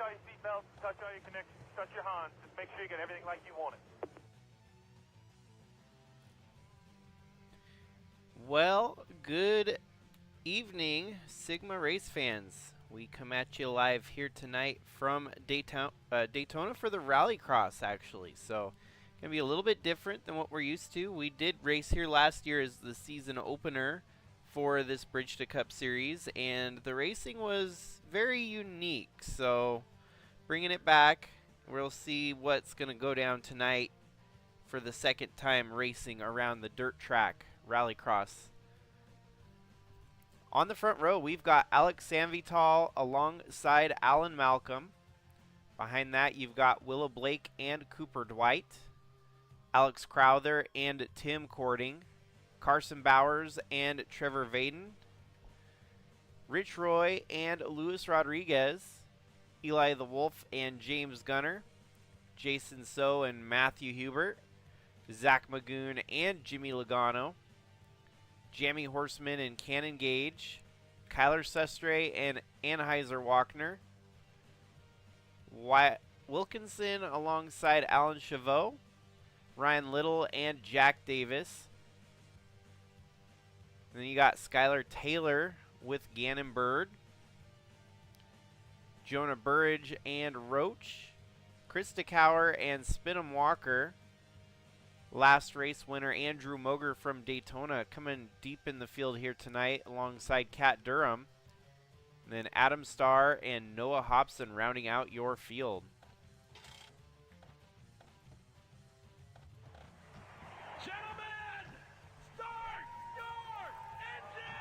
all your seatbelts, touch all your connections, touch your Hans. Just make sure you get everything like you want it. Well, good evening, Sigma race fans. We come at you live here tonight from Daytona for the Rallycross, actually. So, gonna be a little bit different than what we're used to. We did race here last year as the season opener for this Bridge to Cup series, and the racing was very unique. So, bringing it back, we'll see what's gonna go down tonight for the second time racing around the dirt track Rallycross. On the front row, we've got Alex Sanvital alongside Alan Malcolm. Behind that, you've got Willow Blake and Cooper Dwight, Alex Crowther and Tim Cording, Carson Bowers and Trevor Vaden, Rich Roy and Luis Rodriguez, Eli the Wolf and James Gunner, Jason So and Matthew Hubert, Zach Magoon and Jimmy Logano, Jamie Horseman and Cannon Gage, Kyler Sestre and Anheuser Walkner, Wyatt Wilkinson alongside Alan Chavot, Ryan Little and Jack Davis. And then you got Skylar Taylor with Gannon Bird, Jonah Burridge and Roach, Chris DeCower and Spinham Walker. Last race winner Andrew Moger from Daytona coming deep in the field here tonight alongside Kat Durham. And then Adam Starr and Noah Hobson rounding out your field. Gentlemen, start your engine!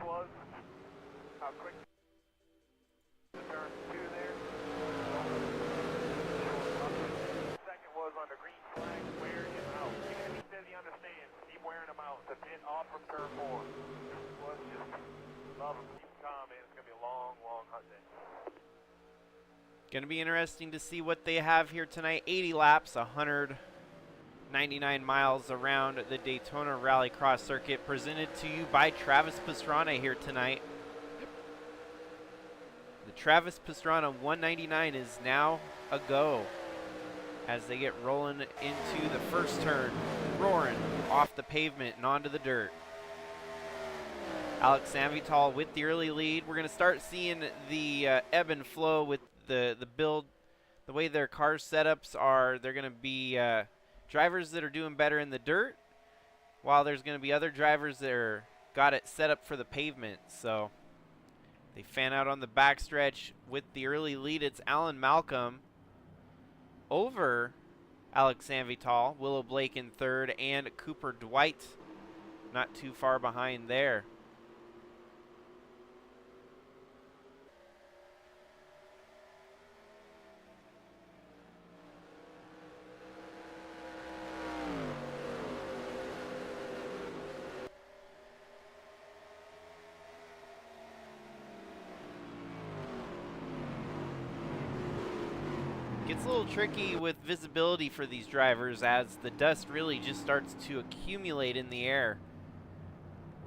Was how quick the turn 2 there. Second was on the green flag, wear him out. Even if he says he understands, keep wearing him out. To pit off from turn 4 was just love him, keep him calm, man. It's going to be a long, long hunt day. Going to be interesting to see what they have here tonight. 80 laps, 199 miles around the Daytona Rallycross circuit, presented to you by Travis Pastrana here tonight. The Travis Pastrana 199 is now a go as they get rolling into the first turn, roaring off the pavement and onto the dirt. Alex Sanvital with the early lead. We're going to start seeing the ebb and flow with the build. The way their car setups are, they're going to be drivers that are doing better in the dirt, while there's going to be other drivers that are got it set up for the pavement. So they fan out on the backstretch with the early lead. It's Alan Malcolm over Alex Sanvital, Willow Blake in third, and Cooper Dwight not too far behind there. Gets a little tricky with visibility for these drivers as the dust really just starts to accumulate in the air.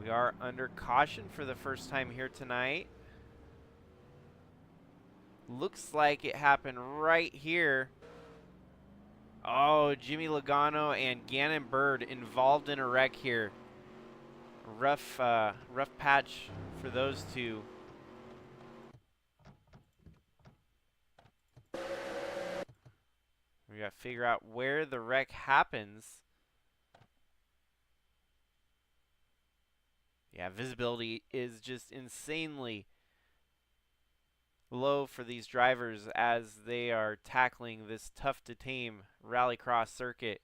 We are under caution for the first time here tonight. Looks like it happened right here. Oh, Jimmy Logano and Gannon Bird involved in a wreck here. Rough patch for those two. We got to figure out where the wreck happens. Yeah, visibility is just insanely low for these drivers as they are tackling this tough to tame Rallycross circuit.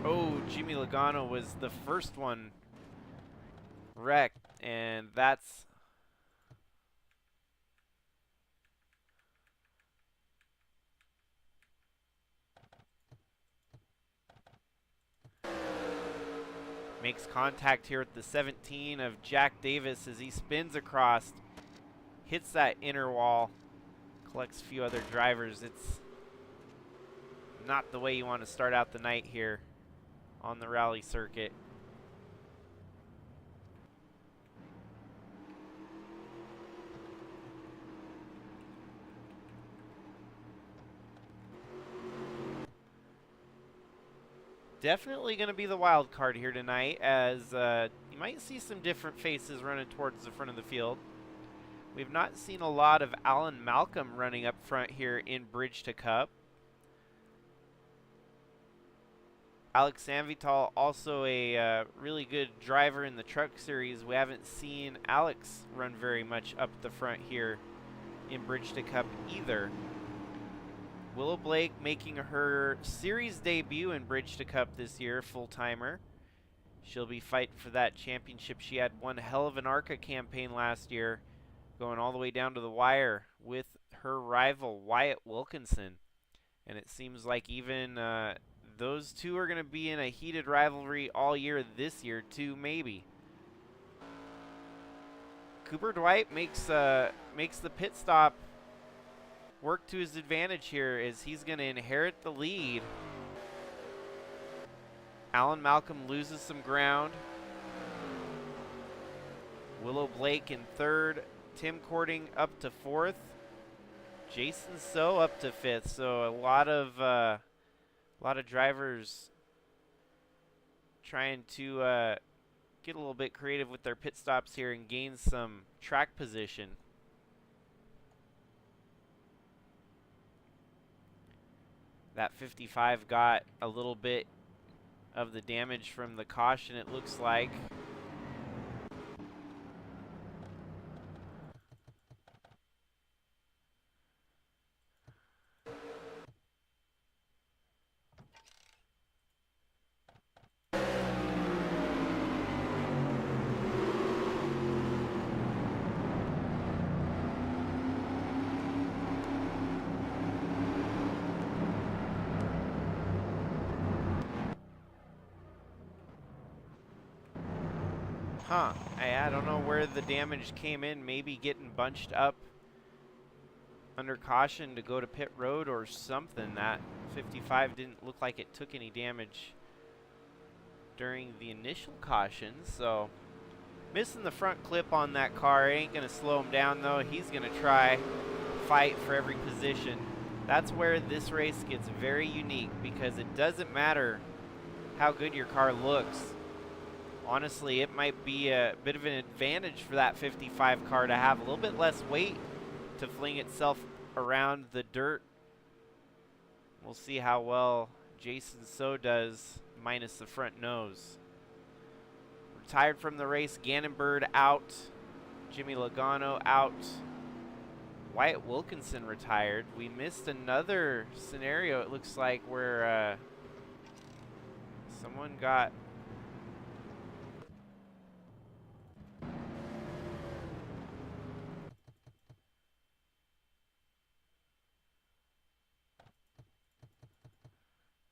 Oh, Jimmy Logano was the first one wrecked, and that's Makes contact here with the 17 of Jack Davis as he spins across, hits that inner wall, collects a few other drivers. It's not the way you want to start out the night here on the rally circuit. Definitely going to be the wild card here tonight, as you might see some different faces running towards the front of the field. We've not seen a lot of Alan Malcolm running up front here in Bridge to Cup. Alex Sanvital, also a really good driver in the truck series. We haven't seen Alex run very much up the front here in Bridge to Cup either. Willow Blake making her series debut in Bridge to Cup this year, full-timer. She'll be fighting for that championship. She had one hell of an ARCA campaign last year, going all the way down to the wire with her rival Wyatt Wilkinson. And it seems like even those two are going to be in a heated rivalry all year this year too, maybe. Cooper Dwight makes the pit stop work to his advantage here, as he's going to inherit the lead. Alan Malcolm loses some ground. Willow Blake in third. Tim Cording up to fourth. Jason So up to fifth. So a lot of drivers trying to get a little bit creative with their pit stops here and gain some track position. That 55 got a little bit of the damage from the caution, it looks like. I don't know where the damage came in. Maybe getting bunched up under caution to go to pit road or something. That 55 didn't look like it took any damage during the initial caution. So missing the front clip on that car ain't going to slow him down, though. He's going to try fight for every position. That's where this race gets very unique, because it doesn't matter how good your car looks. Honestly, it might be a bit of an advantage for that 55 car to have a little bit less weight to fling itself around the dirt. We'll see how well Jason So does, minus the front nose. Retired from the race, Gannonbird out. Jimmy Logano out. Wyatt Wilkinson retired. We missed another scenario, it looks like, where someone got...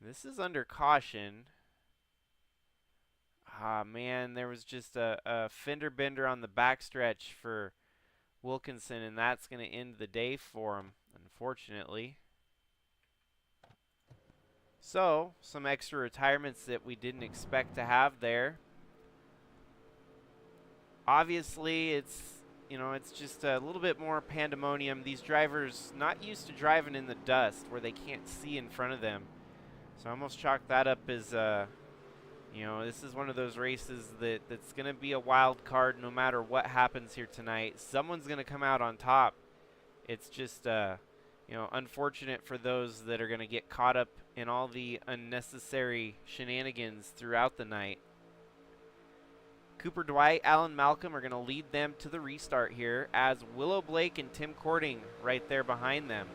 This is under caution. Ah, man, there was just a fender bender on the backstretch for Wilkinson, and that's going to end the day for him, unfortunately. So, some extra retirements that we didn't expect to have there. Obviously, it's just a little bit more pandemonium. These drivers not used to driving in the dust where they can't see in front of them. So I almost chalk that up as, this is one of those races that's going to be a wild card no matter what happens here tonight. Someone's going to come out on top. It's just, unfortunate for those that are going to get caught up in all the unnecessary shenanigans throughout the night. Cooper Dwight, Alan Malcolm are going to lead them to the restart here, as Willow Blake and Tim Cording right there behind them.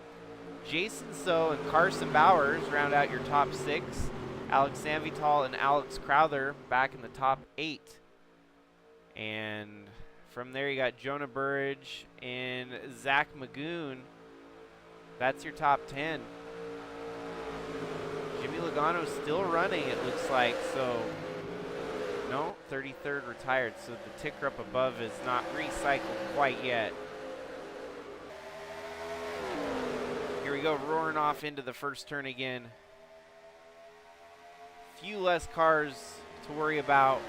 Jason So and Carson Bowers round out your top 6. Alex Sanvital and Alex Crowther back in the top 8. And from there you got Jonah Burridge and Zach Magoon. That's your top 10. Jimmy Logano's still running, it looks like, so No, 33rd retired, so the ticker up above is not recycled quite yet. Here we go, roaring off into the first turn again. Few less cars to worry about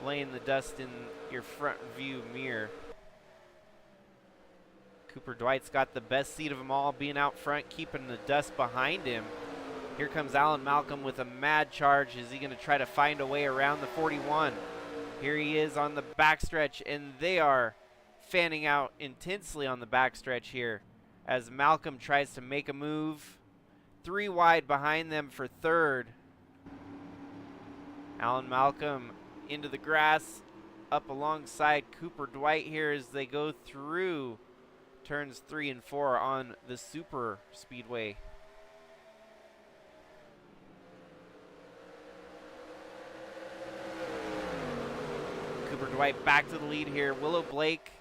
laying the dust in your front view mirror. Cooper Dwight's got the best seat of them all, being out front, keeping the dust behind him. Here comes Alan Malcolm with a mad charge. Is he going to try to find a way around the 41? Here he is on the backstretch, and they are fanning out intensely on the backstretch here as Malcolm tries to make a move. 3 wide behind them for third. Alan Malcolm into the grass, up alongside Cooper Dwight here as they go through turns 3 and 4 on the super speedway. Cooper Dwight back to the lead here. Willow Blake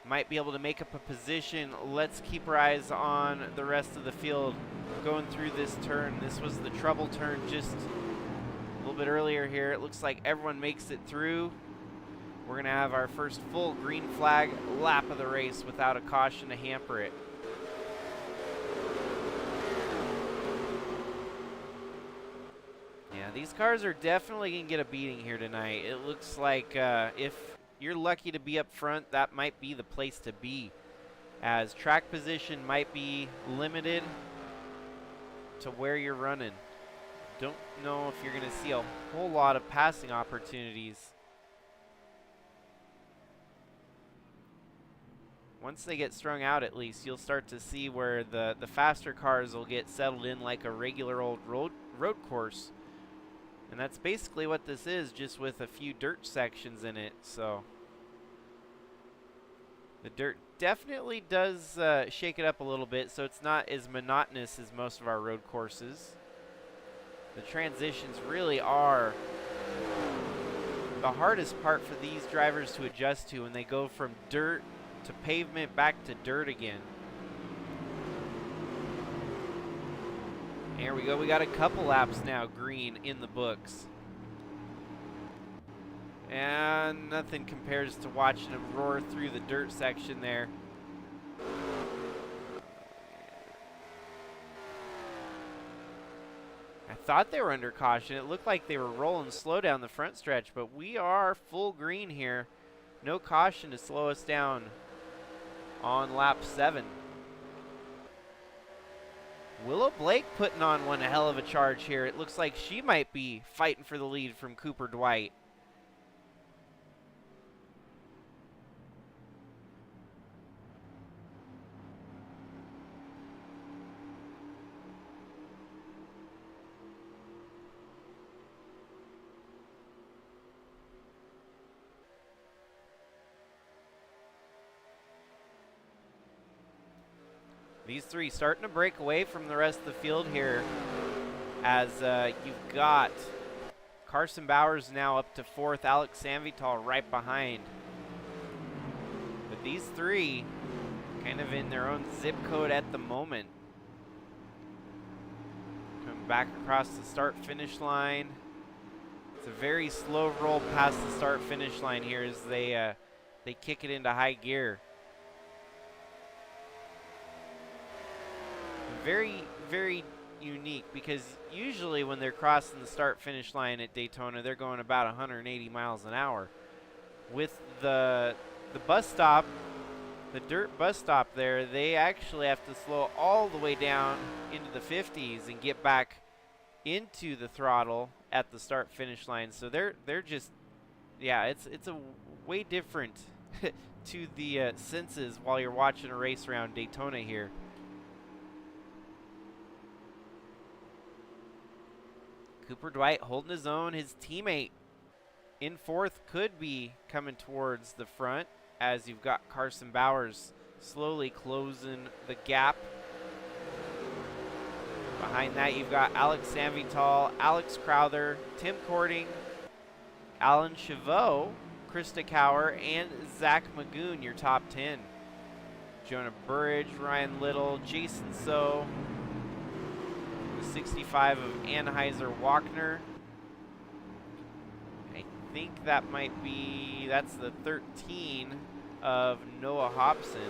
might be able to make up a position. Let's keep our eyes on the rest of the field going through this turn. This was the trouble turn just a little bit earlier here. It looks like everyone makes it through. We're going to have our first full green flag lap of the race without a caution to hamper it. Yeah, these cars are definitely going to get a beating here tonight. It looks like if you're lucky to be up front, that might be the place to be, as track position might be limited to where you're running. Don't know if you're going to see a whole lot of passing opportunities. Once they get strung out, at least, you'll start to see where the faster cars will get settled in like a regular old road course. And that's basically what this is, just with a few dirt sections in it. So the dirt definitely does shake it up a little bit, so it's not as monotonous as most of our road courses. The transitions really are the hardest part for these drivers to adjust to when they go from dirt to pavement back to dirt again. Here we go, we got a couple laps now green in the books. And nothing compares to watching them roar through the dirt section there. I thought they were under caution. It looked like they were rolling slow down the front stretch, but we are full green here. No caution to slow us down on lap 7. Willow Blake putting on one hell of a charge here. It looks like she might be fighting for the lead from Cooper Dwight. These three starting to break away from the rest of the field here, as you've got Carson Bowers now up to 4th, Alex Sanvital right behind. But these three kind of in their own zip code at the moment. Coming back across the start-finish line. It's a very slow roll past the start-finish line here as they kick it into high gear. Very, very unique, because usually when they're crossing the start-finish line at Daytona, they're going about 180 miles an hour. With the bus stop, the dirt bus stop there, they actually have to slow all the way down into the 50s and get back into the throttle at the start-finish line. So they're just, yeah, it's a way different to the senses while you're watching a race around Daytona here. Cooper Dwight holding his own. His teammate in 4th could be coming towards the front, as you've got Carson Bowers slowly closing the gap. Behind that, you've got Alex Sanvital, Alex Crowther, Tim Cording, Alan Chavot, Krista Cower, and Zach Magoon, your top 10. Jonah Burridge, Ryan Little, Jason So, 65 of Anheuser Walkner. think that might be, that's the 13 of Noah Hobson.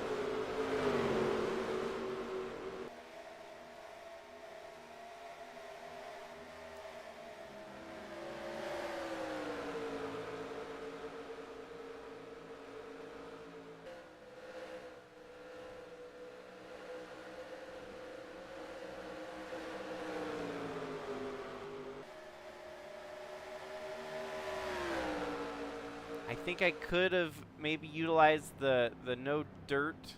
I think I could have maybe utilized the no dirt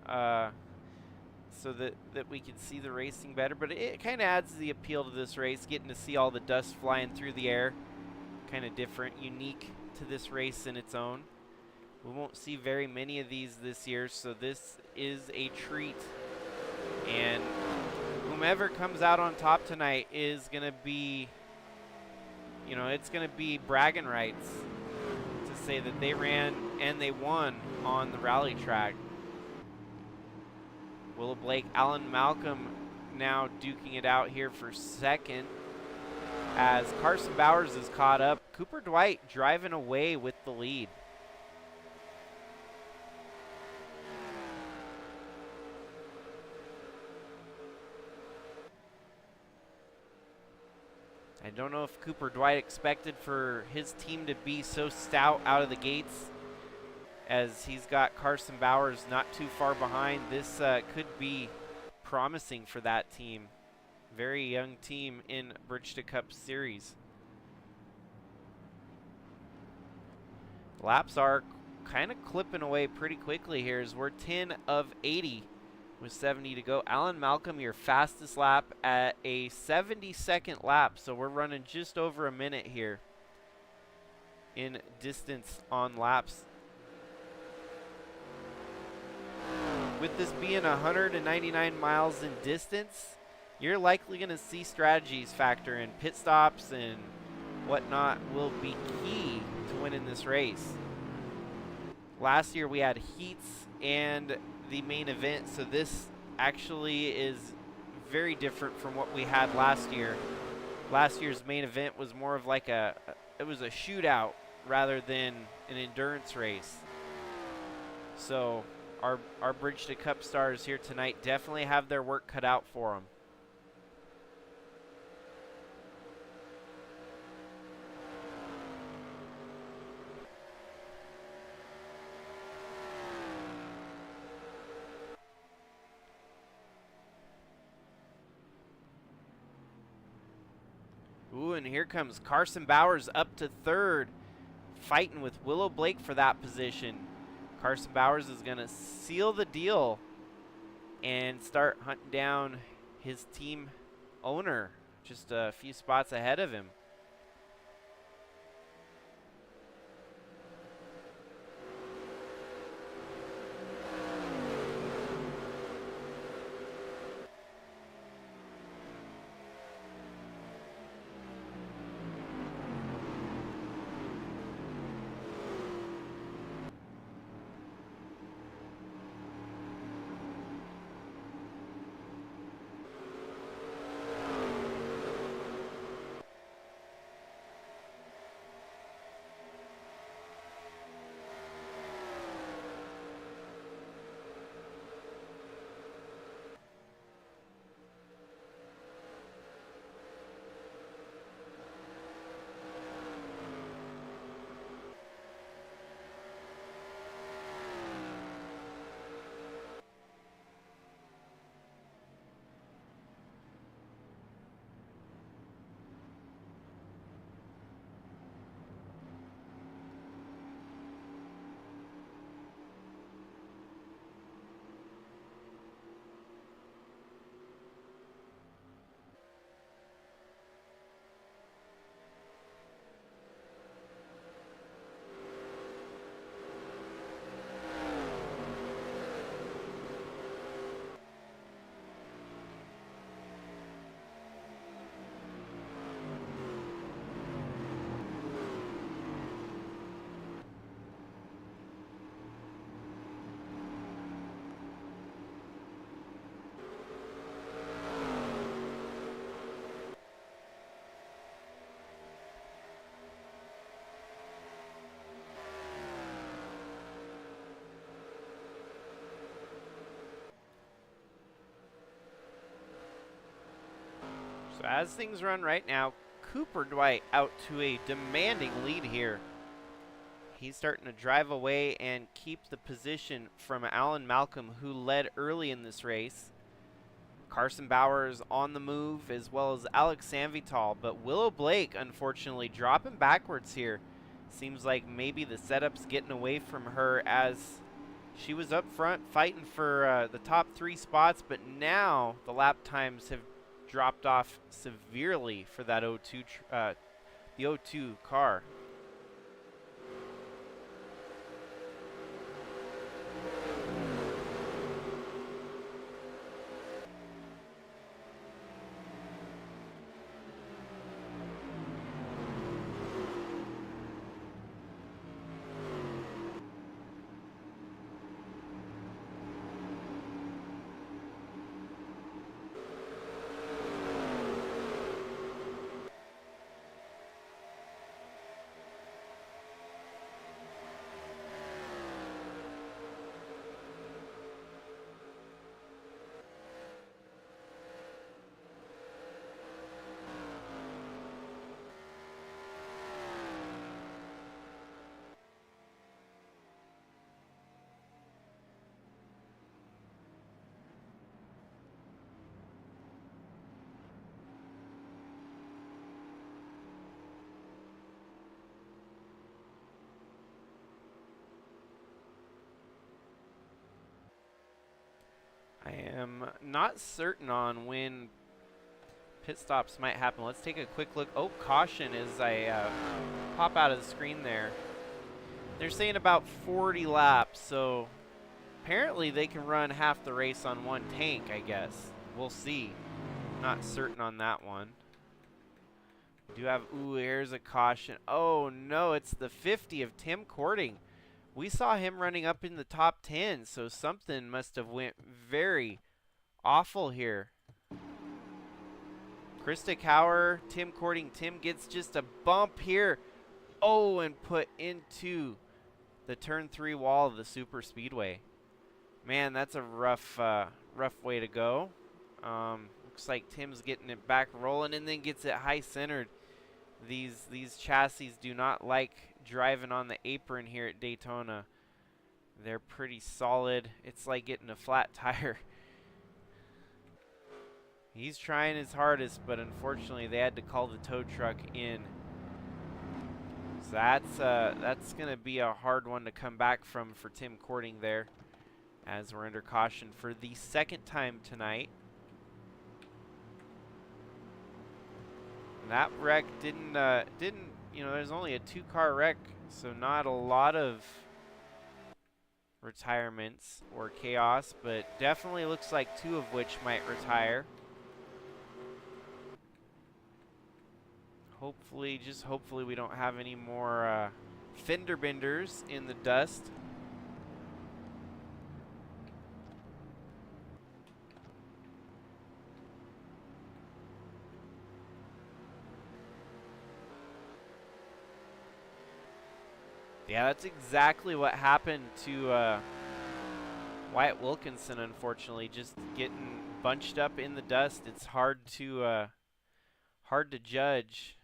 so that we could see the racing better, but it kind of adds the appeal to this race, getting to see all the dust flying through the air. Kind of different, unique to this race in its own. We won't see very many of these this year, so this is a treat. And whomever comes out on top tonight is going to be, you know, it's going to be bragging rights to say that they ran and they won on the rally track. Willow Blake, Alan Malcolm now duking it out here for second as Carson Bowers is caught up. Cooper Dwight driving away with the lead. I don't know if Cooper Dwight expected for his team to be so stout out of the gates, as he's got Carson Bowers not too far behind. This could be promising for that team. Very young team in Bridge to Cup Series. Laps are kind of clipping away pretty quickly here as we're 10 of 80 with 70 to go. Alan Malcolm, your fastest lap at a 72nd lap, so we're running just over a minute here in distance on laps. With this being 199 miles in distance, you're likely going to see strategies factor in. Pit stops and whatnot will be key to winning this race. Last year we had heats and the main event, so this actually is very different from what we had last year. Last year's main event was more of like it was a shootout rather than an endurance race. So our Bridge to Cup stars here tonight definitely have their work cut out for them. Ooh, and here comes Carson Bowers up to third, fighting with Willow Blake for that position. Carson Bowers is going to seal the deal and start hunting down his team owner, just a few spots ahead of him. So as things run right now, Cooper Dwight out to a demanding lead here. He's starting to drive away and keep the position from Alan Malcolm, who led early in this race. Carson Bowers on the move, as well as Alex Sanvital, but Willow Blake, unfortunately, dropping backwards here. Seems like maybe the setup's getting away from her, as she was up front fighting for the top 3 spots, but now the lap times have dropped off severely for that the 02 car. I am not certain on when pit stops might happen. Let's take a quick look. Oh, caution as I pop out of the screen there. They're saying about 40 laps, so apparently they can run half the race on one tank, I guess. We'll see. Not certain on that one. We do have, ooh, here's a caution. Oh no, it's the 50 of Tim Courting. We saw him running up in the top 10, so something must have went very awful here. Krista Cower, Tim Courting. Tim gets just a bump here. Oh, and put into the turn 3 wall of the super speedway. Man, that's a rough way to go. Looks like Tim's getting it back rolling and then gets it high centered. These chassis do not like driving on the apron here at Daytona. They're pretty solid. It's like getting a flat tire. He's trying his hardest, but unfortunately they had to call the tow truck in. So that's gonna be a hard one to come back from for Tim Courting there, as we're under caution for the second time tonight. And that wreck didn't you know, there's only a 2-car wreck, so not a lot of retirements or chaos, but definitely looks like 2 of which might retire. Hopefully, just hopefully we don't have any more fender benders in the dust. Yeah, that's exactly what happened to Wyatt Wilkinson, unfortunately, just getting bunched up in the dust. It's hard to judge,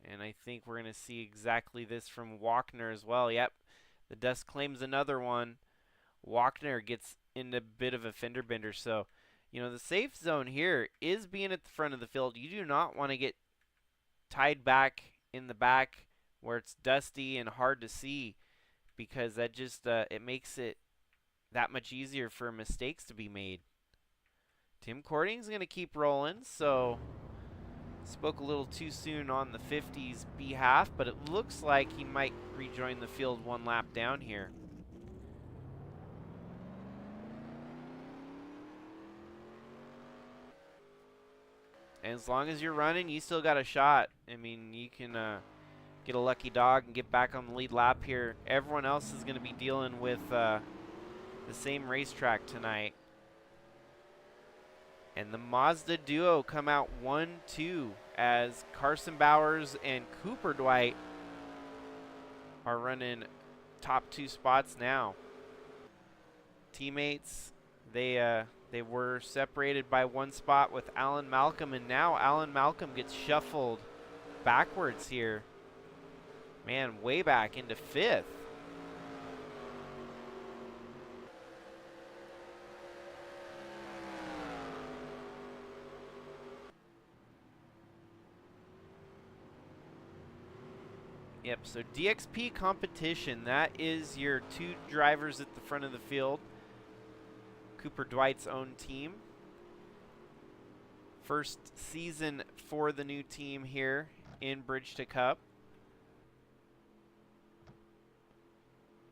and I think we're going to see exactly this from Walkner as well. Yep, the dust claims another one. Walkner gets in a bit of a fender bender, so, you know, the safe zone here is being at the front of the field. You do not want to get tied back in the back where it's dusty and hard to see, because that just it makes it that much easier for mistakes to be made. Tim Courting's going to keep rolling, so spoke a little too soon on the 50's behalf, but it looks like he might rejoin the field one lap down here. And as long as you're running, you still got a shot. I mean, you can get a lucky dog and get back on the lead lap here. Everyone else is going to be dealing with the same racetrack tonight. And the Mazda duo come out 1-2 as Carson Bowers and Cooper Dwight are running top 2 spots now. Teammates, they They were separated by 1 spot with Alan Malcolm, and now Alan Malcolm gets shuffled backwards here. Man, way back into 5th. Yep, so DXP competition, that is your 2 drivers at the front of the field. Cooper Dwight's own team. First season for the new team here in Bridge to Cup.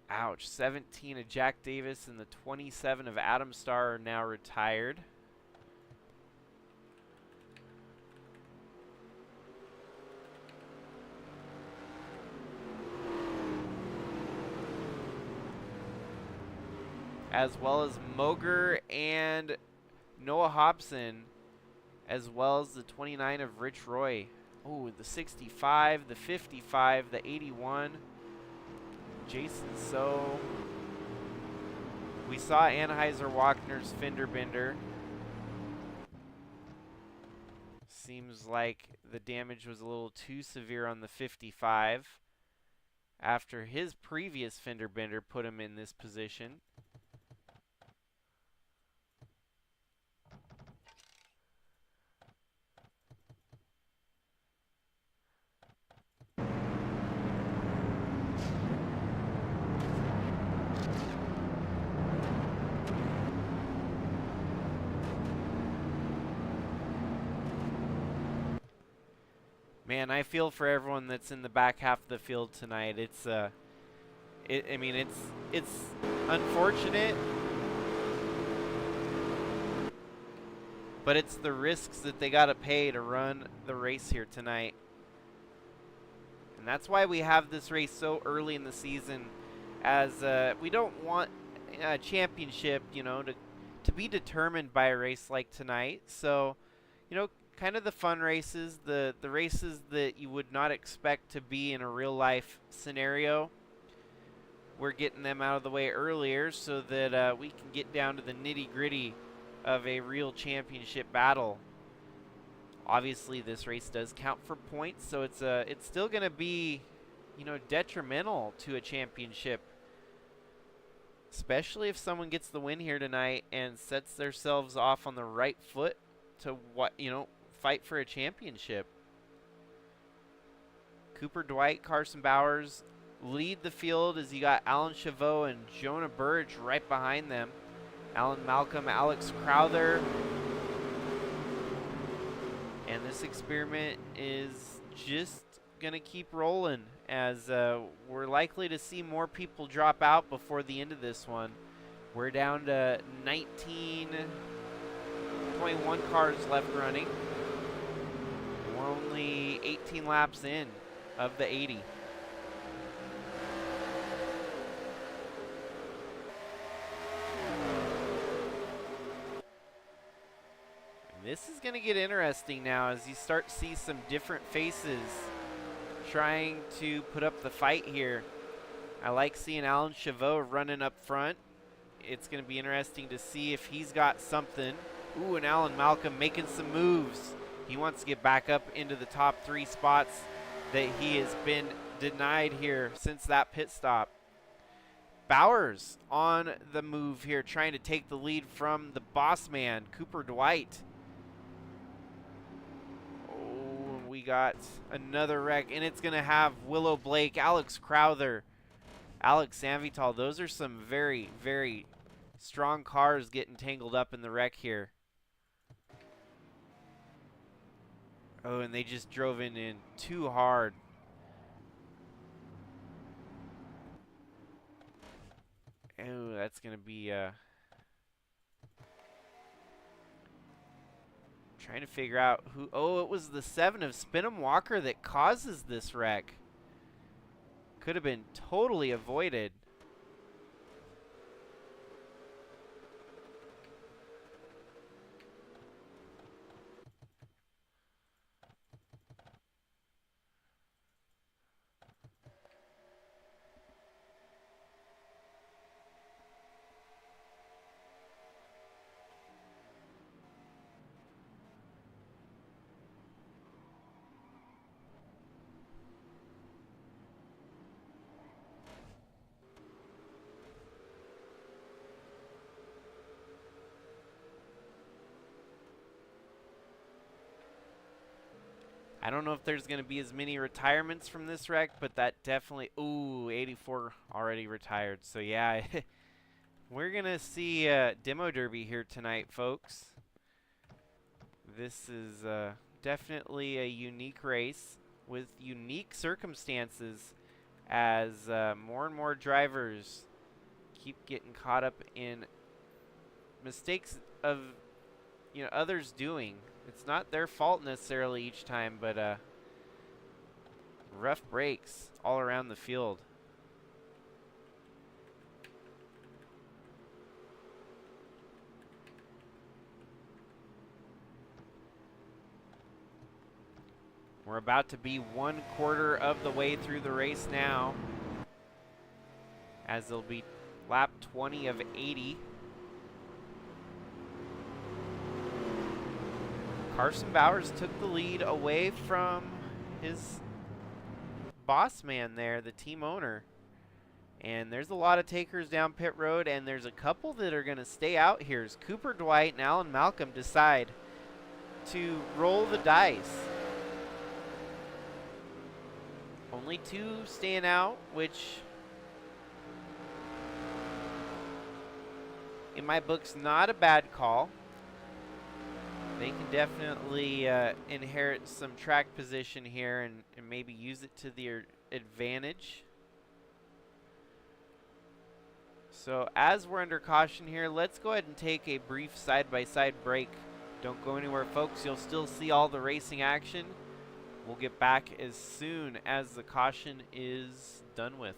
Ouch, 17 of Jack Davis and the 27 of Adam Starr are now retired. As well as Moger and Noah Hobson, as well as the 29 of Rich Roy. Oh, the 65, the 55, the 81. Jason So. We saw Anheuser-Wagner's fender bender. Seems like the damage was a little too severe on the 55 after his previous fender bender put him in this position. Man, I feel for everyone that's in the back half of the field tonight. It's I mean, it's unfortunate, but it's the risks that they got to pay to run the race here tonight. And that's why we have this race so early in the season, as we don't want a championship, you know, to be determined by a race like tonight. So, you know, kind of the fun races, the races that you would not expect to be in a real life scenario. We're getting them out of the way earlier so that we can get down to the nitty gritty of a real championship battle. Obviously, this race does count for points, so it's still going to be, you know, detrimental to a championship, especially if someone gets the win here tonight and sets themselves off on the right foot to fight for a championship. Cooper Dwight, Carson Bowers lead the field as you got Alan Chavot and Jonah Burge right behind them. Alan Malcolm, Alex Crowther. And this experiment is just going to keep rolling, as we're likely to see more people drop out before the end of this one. We're down to 21 cars left running. We're only 18 laps in of the 80. And this is going to get interesting now as you start to see some different faces trying to put up the fight here. I like seeing Alan Chavot running up front. It's going to be interesting to see if he's got something. Ooh, and Alan Malcolm making some moves. He wants to get back up into the top 3 spots that he has been denied here since that pit stop. Bowers on the move here, trying to take the lead from the boss man, Cooper Dwight. Oh, we got another wreck, and it's going to have Willow Blake, Alex Crowther, Alex Sanvital. Those are some very, very strong cars getting tangled up in the wreck here. Oh, and they just drove in too hard. Oh, that's going to be trying to figure out who. Oh, it was the 7 of Spin'em Walker that causes this wreck. Could have been totally avoided. I don't know if there's going to be as many retirements from this wreck, but that definitely... Ooh, 84 already retired. So, yeah, we're going to see Demo Derby here tonight, folks. This is definitely a unique race with unique circumstances as more and more drivers keep getting caught up in mistakes of others doing. It's not their fault necessarily each time, but rough breaks all around the field. We're about to be 1/4 of the way through the race now, as it'll be lap 20 of 80. Carson Bowers took the lead away from his boss man there, the team owner. And there's a lot of takers down pit road, and there's a couple that are going to stay out here as Cooper Dwight and Alan Malcolm decide to roll the dice. Only 2 staying out, which in my book's not a bad call. They can definitely inherit some track position here and maybe use it to their advantage. So as we're under caution here, let's go ahead and take a brief side-by-side break. Don't go anywhere, folks. You'll still see all the racing action. We'll get back as soon as the caution is done with.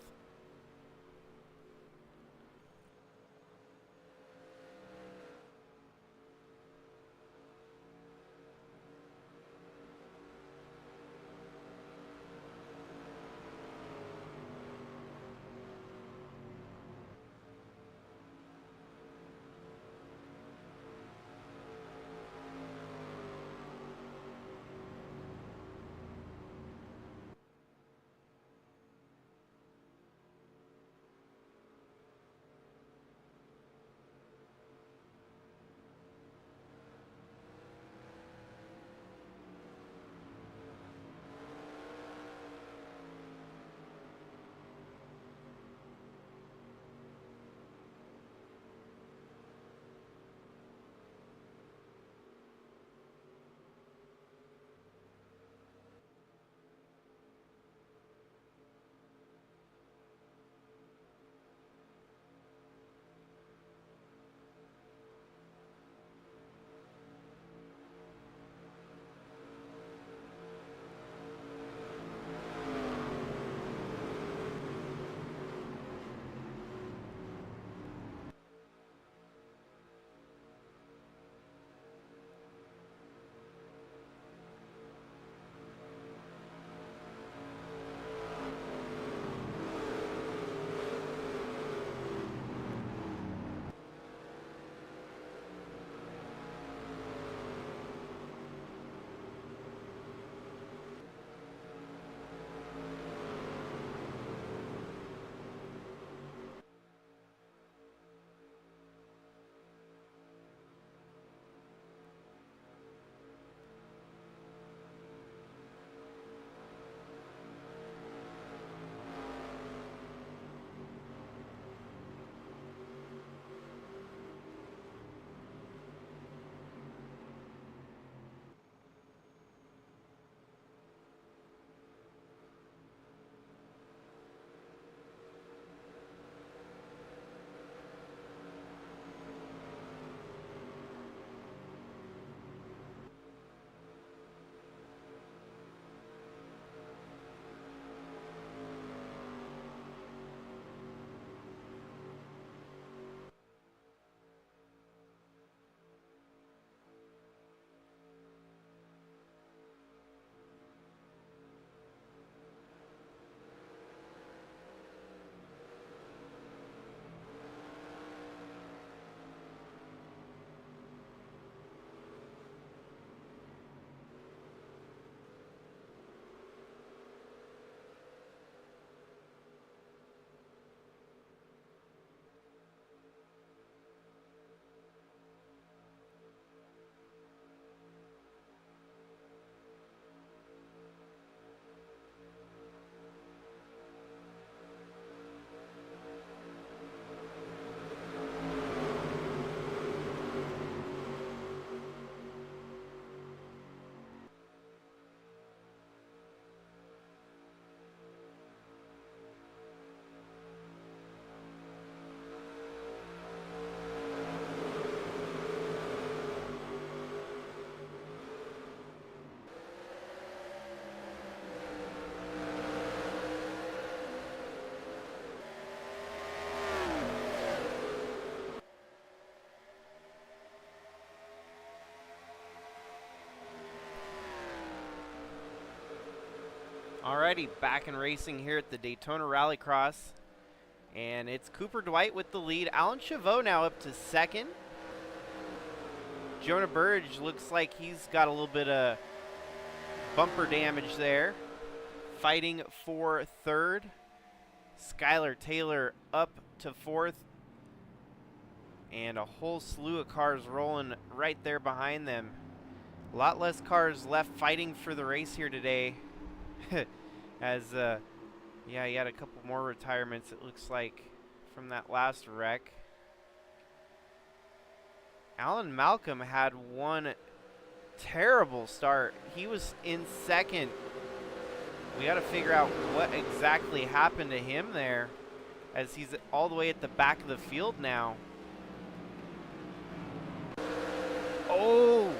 Alrighty, back in racing here at the Daytona Rallycross. And it's Cooper Dwight with the lead. Alan Chavot now up to second. Jonah Burridge looks like he's got a little bit of bumper damage there. Fighting for third. Skylar Taylor up to fourth. And a whole slew of cars rolling right there behind them. A lot less cars left fighting for the race here today. As, yeah, he had a couple more retirements, it looks like, from that last wreck. Alan Malcolm had one terrible start. He was in second. We got to figure out what exactly happened to him there, as he's all the way at the back of the field now. Oh!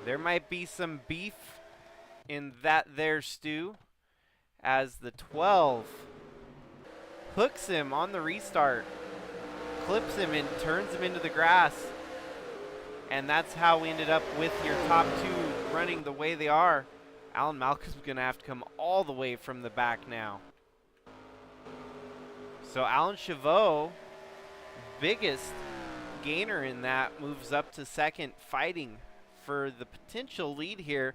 There might be some beef in that there stew, as the 12 hooks him on the restart, clips him and turns him into the grass. And that's how we ended up with your top two running the way they are. Alan Malcolm's going to have to come all the way from the back now. So Alan Chavot, biggest gainer in that, moves up to second, fighting for the potential lead here.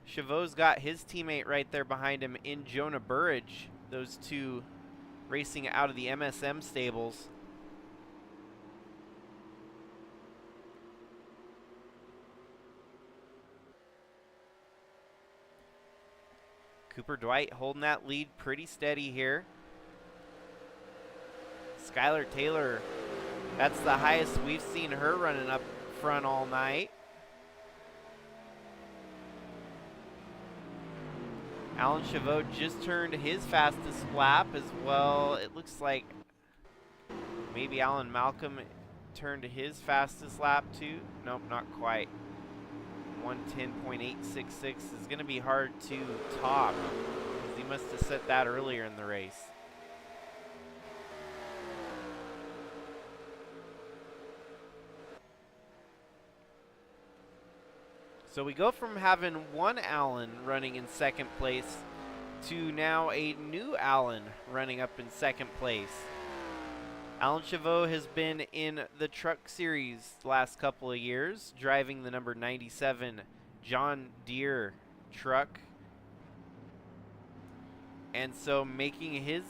Chavot's got his teammate right there behind him in Jonah Burridge. Those two racing out of the MSM stables. Cooper Dwight holding that lead pretty steady here. Skylar Taylor, that's the highest we've seen her running up front all night. Alan Chavot just turned his fastest lap as well. It looks like maybe Alan Malcolm turned his fastest lap too. Nope, not quite. 1:10.866 is going to be hard to top, because he must have set that earlier in the race. So we go from having one Allen running in second place to now a new Allen running up in second place. Alan Chavot has been in the Truck Series the last couple of years, driving the number 97 John Deere truck. And so making his,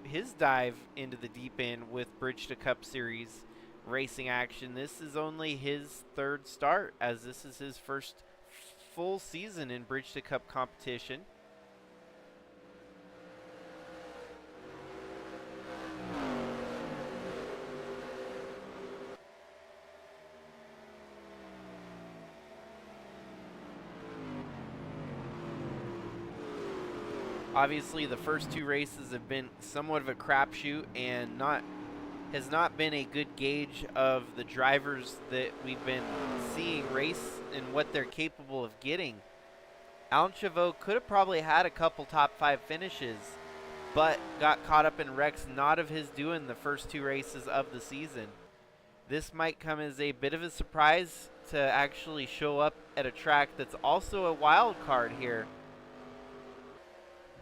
his dive into the deep end with Bridge to Cup Series racing action. This is only his third start, as this is his first full season in Bridge to Cup competition. Obviously, the first two races have been somewhat of a crapshoot and has not been a good gauge of the drivers that we've been seeing race and what they're capable of getting. Alan Chavot could have probably had a couple top 5 finishes, but got caught up in wrecks not of his doing the first two races of the season. This might come as a bit of a surprise to actually show up at a track that's also a wild card here,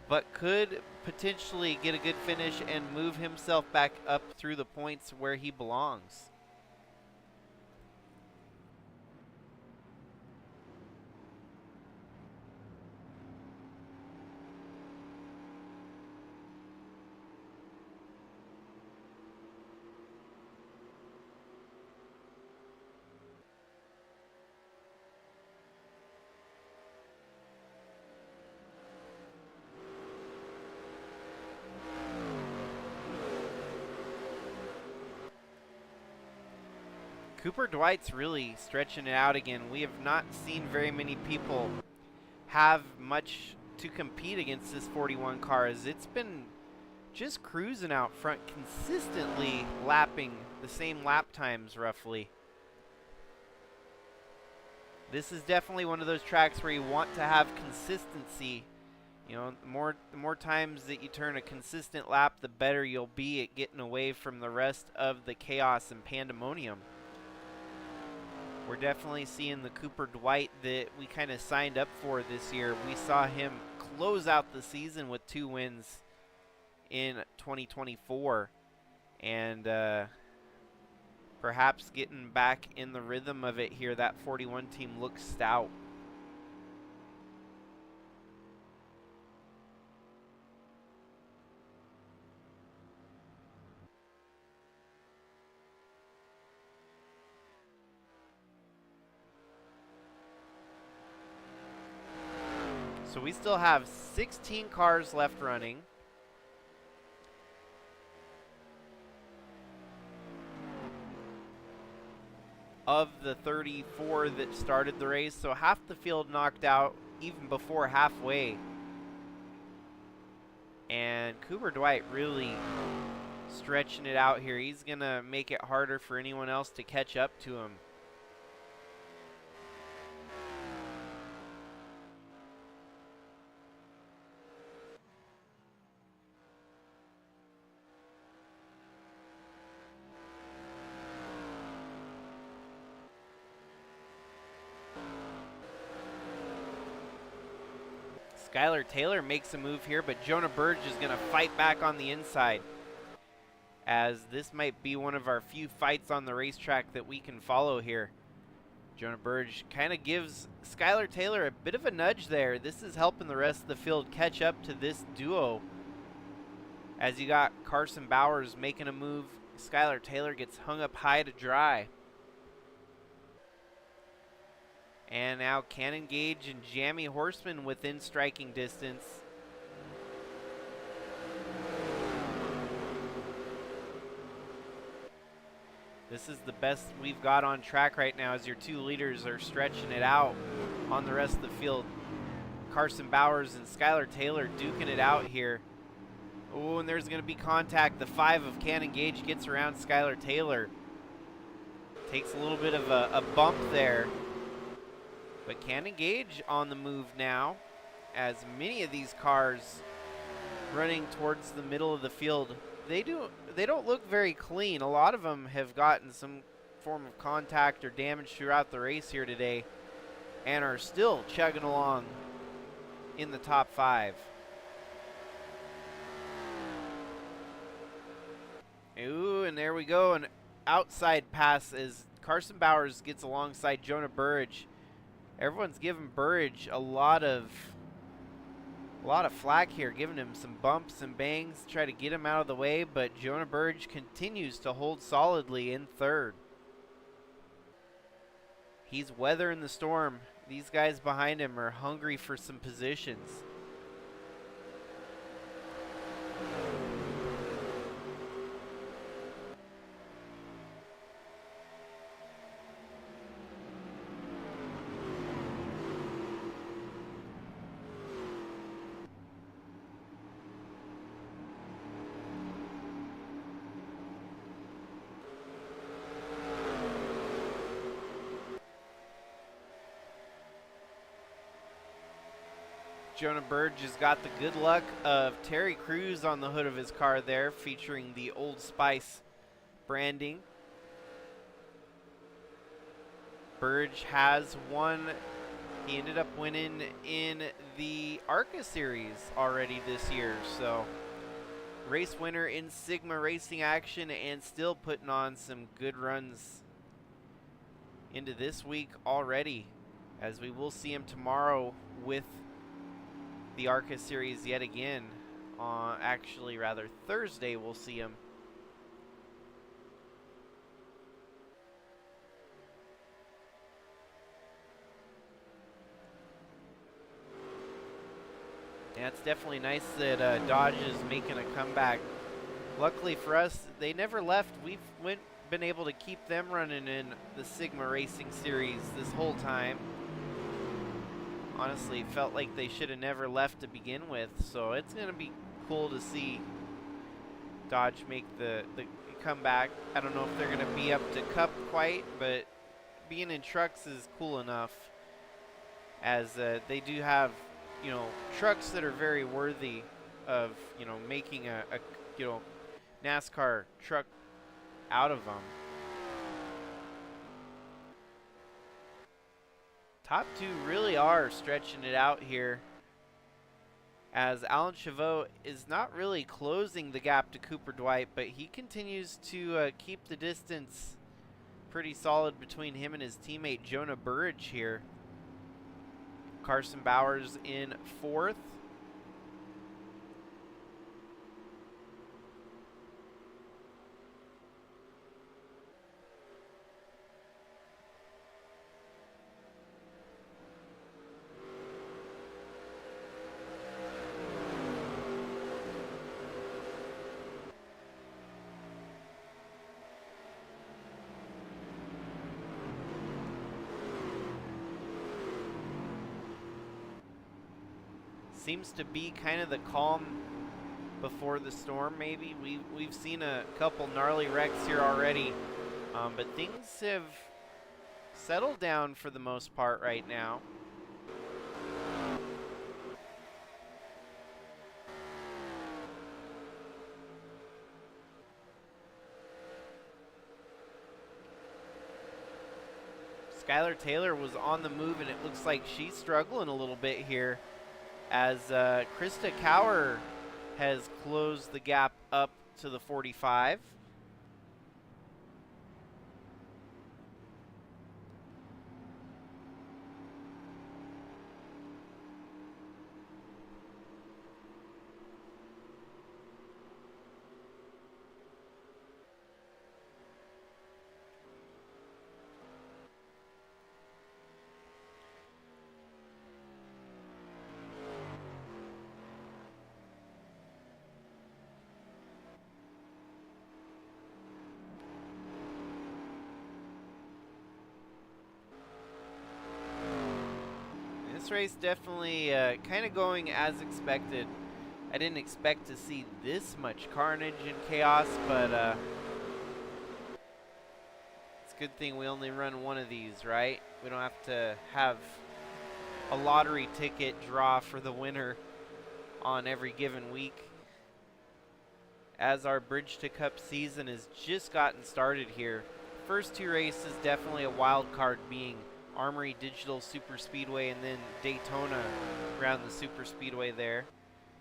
but could potentially get a good finish and move himself back up through the points where he belongs. Cooper Dwight's really stretching it out again. We have not seen very many people have much to compete against this 41 car, as it's been just cruising out front, consistently lapping the same lap times roughly. This is definitely one of those tracks where you want to have consistency. The more times that you turn a consistent lap, the better you'll be at getting away from the rest of the chaos and pandemonium. We're definitely seeing the Cooper Dwight that we kind of signed up for this year. We saw him close out the season with 2 wins in 2024. And perhaps getting back in the rhythm of it here. That 41 team looks stout. So we still have 16 cars left running. Of the 34 that started the race, so half the field knocked out even before halfway. And Cooper Dwight really stretching it out here. He's going to make it harder for anyone else to catch up to him. Skylar Taylor makes a move here, but Jonah Burge is going to fight back on the inside, as this might be one of our few fights on the racetrack that we can follow here. Jonah Burge kind of gives Skylar Taylor a bit of a nudge there. This is helping the rest of the field catch up to this duo, as you got Carson Bowers making a move. Skylar Taylor gets hung up high to dry. And now Cannon Gage and Jamie Horseman within striking distance. This is the best we've got on track right now, as your 2 leaders are stretching it out on the rest of the field. Carson Bowers and Skylar Taylor duking it out here. Oh, and there's going to be contact. The 5 of Cannon Gage gets around Skylar Taylor. Takes a little bit of a bump there. But Cannon Gage on the move now, as many of these cars running towards the middle of the field, they don't look very clean. A lot of them have gotten some form of contact or damage throughout the race here today, and are still chugging along in the top 5. Ooh, and there we go, an outside pass as Carson Bowers gets alongside Jonah Burge. Everyone's giving Burge a lot of flack here, giving him some bumps and bangs, try to get him out of the way, but Jonah Burge continues to hold solidly in 3rd. He's weathering the storm. These guys behind him are hungry for some positions. Jonah Burge has got the good luck of Terry Crews on the hood of his car there, featuring the Old Spice branding. Burge has won. He ended up winning in the ARCA series already this year, so race winner in Sigma Racing action, and still putting on some good runs into this week already, as we will see him tomorrow with the ARCA series yet again. Actually, rather, Thursday we'll see him. Yeah, it's definitely nice that Dodge is making a comeback. Luckily for us, they never left. We've been able to keep them running in the Sigma Racing series this whole time. Honestly, felt like they should have never left to begin with, so it's going to be cool to see Dodge make the comeback. I don't know if they're going to be up to Cup quite, but being in trucks is cool enough, as they do have, trucks that are very worthy of, making a NASCAR truck out of them. top two really are stretching it out here, as Alan Chavot is not really closing the gap to Cooper Dwight, but he continues to keep the distance pretty solid between him and his teammate Jonah Burridge here. Carson Bowers in fourth. Seems to be kind of the calm before the storm, maybe. We've seen a couple gnarly wrecks here already, but things have settled down for the most part right now. Skylar Taylor was on the move, and it looks like she's struggling a little bit here, as Krista Cower has closed the gap up to the 45. This race definitely kind of going as expected. I didn't expect to see this much carnage and chaos, but it's a good thing we only run one of these, right? We don't have to have a lottery ticket draw for the winner on every given week, as our Bridge to Cup season has just gotten started here. First two races definitely a wild card, being Armory Digital Super Speedway and then Daytona around the Super Speedway there.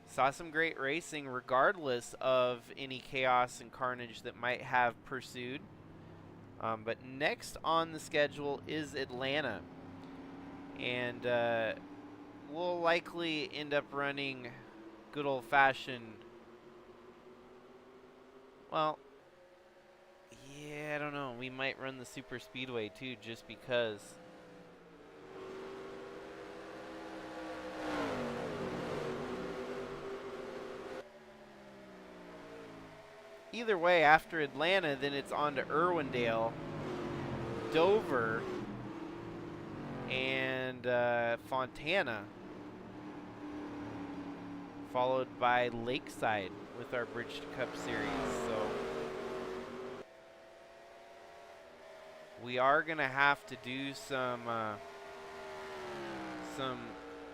Saw some great racing regardless of any chaos and carnage that might have pursued. But next on the schedule is Atlanta, and we'll likely end up running good old-fashioned, well, yeah, I don't know, we might run the Super Speedway too, just because. Either way, after Atlanta, then it's on to Irwindale, Dover, and Fontana, followed by Lakeside with our Bridge to Cup series. So we are gonna have to do some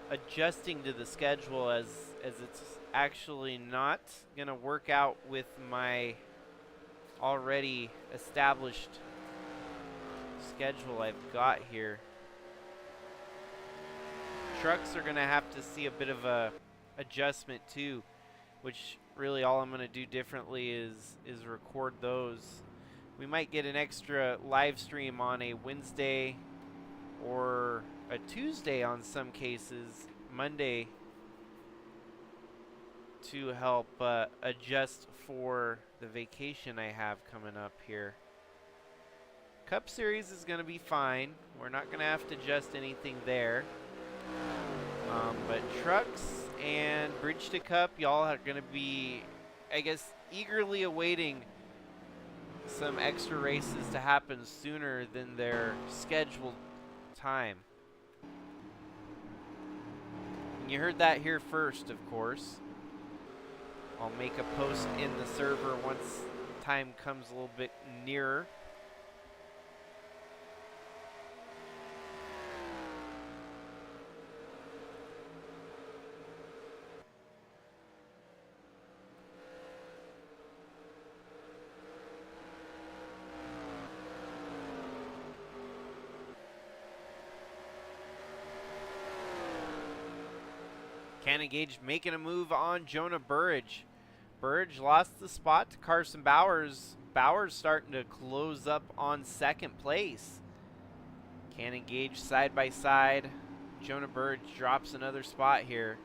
adjusting to the schedule, as it's actually not gonna work out with my already established schedule I've got here. Trucks are gonna have to see a bit of a adjustment too, which really all I'm gonna do differently is record those. We might get an extra live stream on a Wednesday or a Tuesday on some cases, Monday, to help adjust for the vacation I have coming up here. Cup Series is going to be fine. We're not going to have to adjust anything there. But trucks and Bridge to Cup, y'all are going to be, I guess, eagerly awaiting some extra races to happen sooner than their scheduled time. And you heard that here first, of course. I'll make a post in the server once time comes a little bit nearer. Cannon Gage making a move on Jonah Burridge. Burridge lost the spot to Carson Bowers. Bowers starting to close up on second place. Cannon Gage side by side. Jonah Burridge drops another spot here.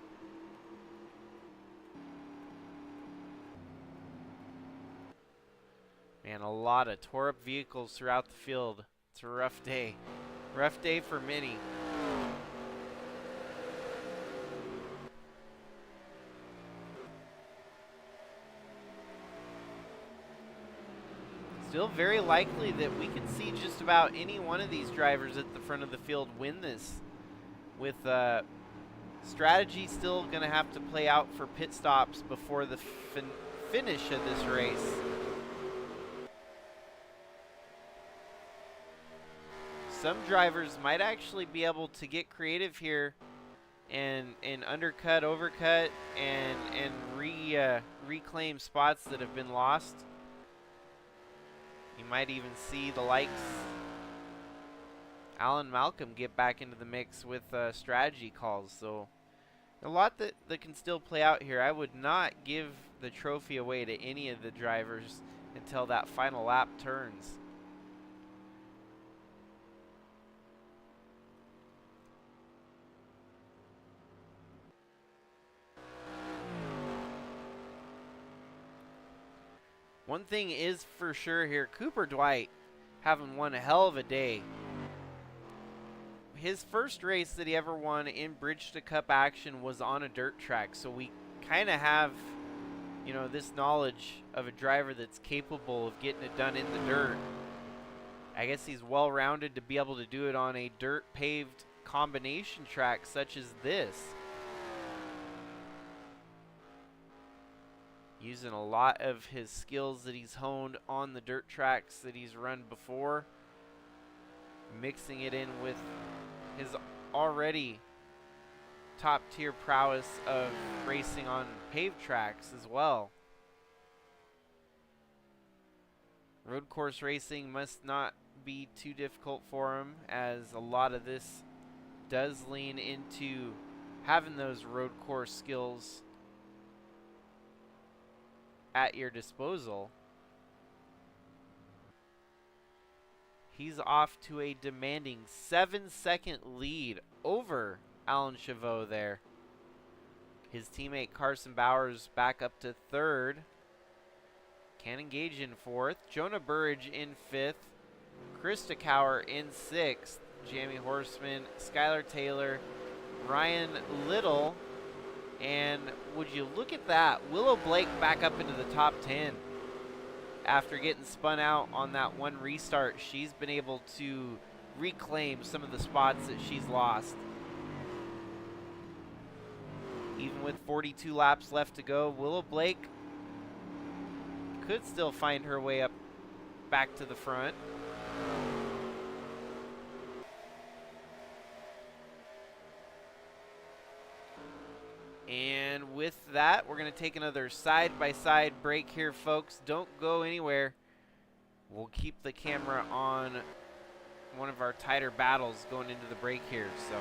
Man, a lot of tore up vehicles throughout the field. It's a rough day. Rough day for many. Still very likely that we could see just about any one of these drivers at the front of the field win this. With strategy still going to have to play out for pit stops before the finish of this race. Some drivers might actually be able to get creative here and undercut, overcut, and reclaim spots that have been lost. You might even see the likes Alan Malcolm get back into the mix with strategy calls. So a lot that can still play out here. I would not give the trophy away to any of the drivers until that final lap turns. One thing is for sure here, Cooper Dwight having one hell of a day. His first race that he ever won in Bridge to Cup action was on a dirt track, so we kind of have, you know, this knowledge of a driver that's capable of getting it done in the dirt. I guess he's well-rounded to be able to do it on a dirt paved combination track such as this. Using a lot of his skills that he's honed on the dirt tracks that he's run before, mixing it in with his already top tier prowess of racing on paved tracks as well. Road course racing must not be too difficult for him, as a lot of this does lean into having those road course skills at your disposal. He's off to a demanding 7-second lead over Alan Chavot there. His teammate Carson Bowers back up to third. Cannon Gage in fourth. Jonah Burridge in fifth. Krista Cower in sixth. Jamie Horseman, Skylar Taylor, Ryan Little, and would you look at that, Willow Blake back up into the top 10. After getting spun out on that one restart, she's been able to reclaim some of the spots that she's lost. Even with 42 laps left to go, Willow Blake could still find her way up back to the front. And with that, we're going to take another side-by-side break here, folks. Don't go anywhere. We'll keep the camera on one of our tighter battles going into the break here. So.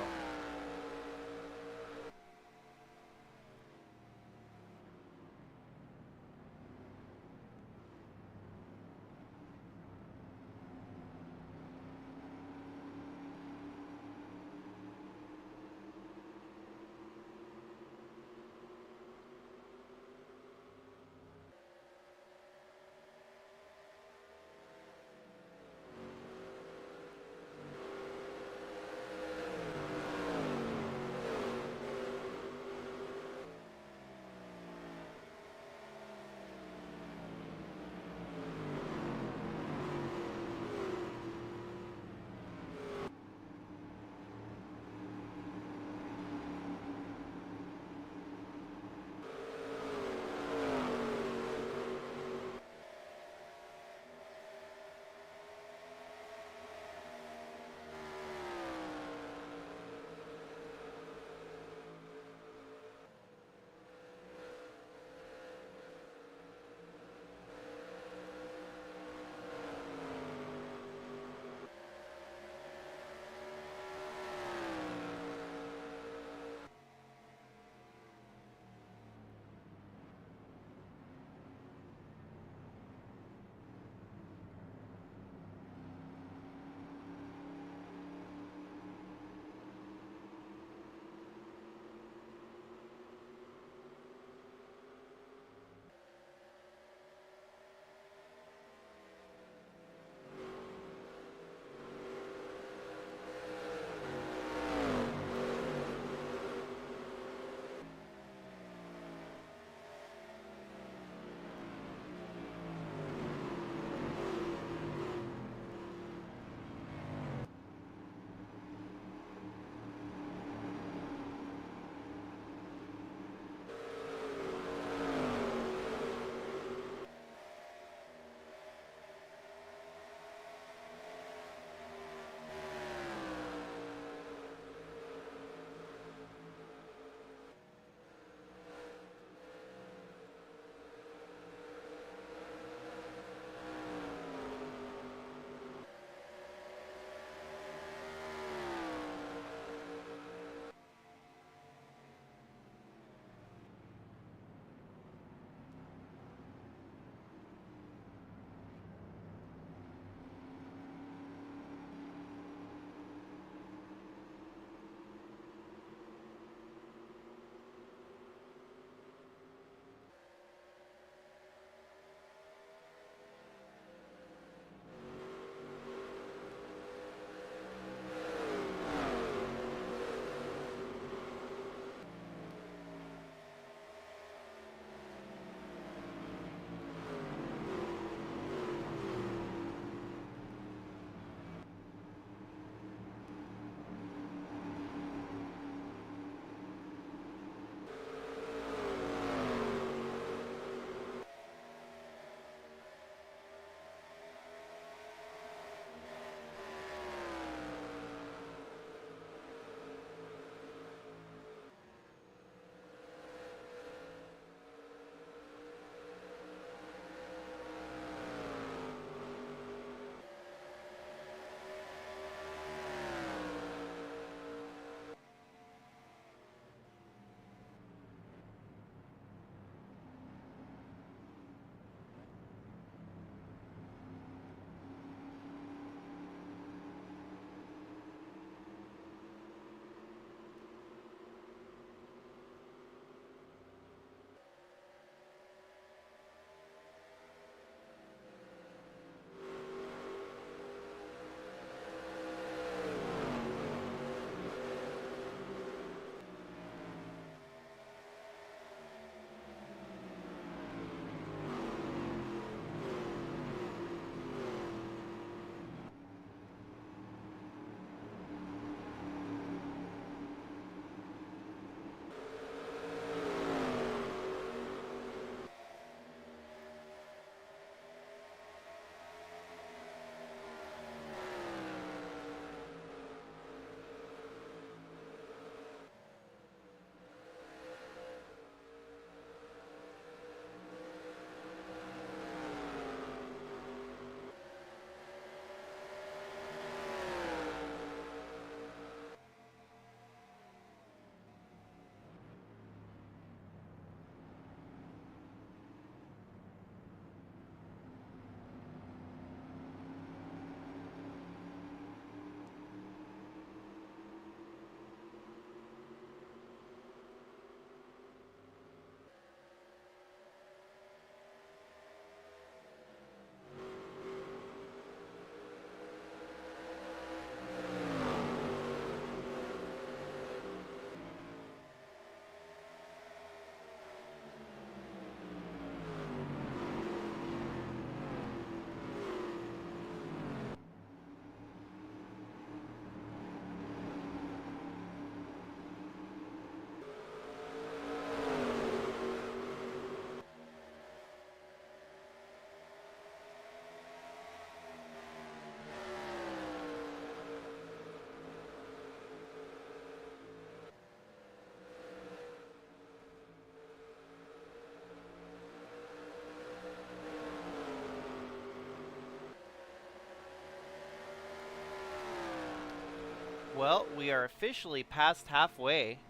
Well, we are officially past halfway,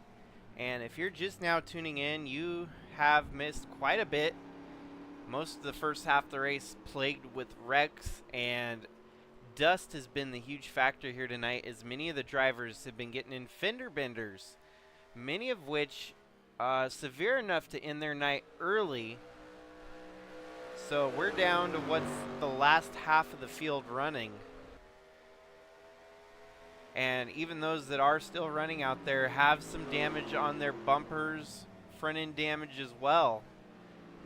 and if you're just now tuning in, you have missed quite a bit. Most of the first half of the race plagued with wrecks, and dust has been the huge factor here tonight, as many of the drivers have been getting in fender benders, many of which severe enough to end their night early. So we're down to what's the last half of the field running. And even those that are still running out there have some damage on their bumpers, front end damage as well.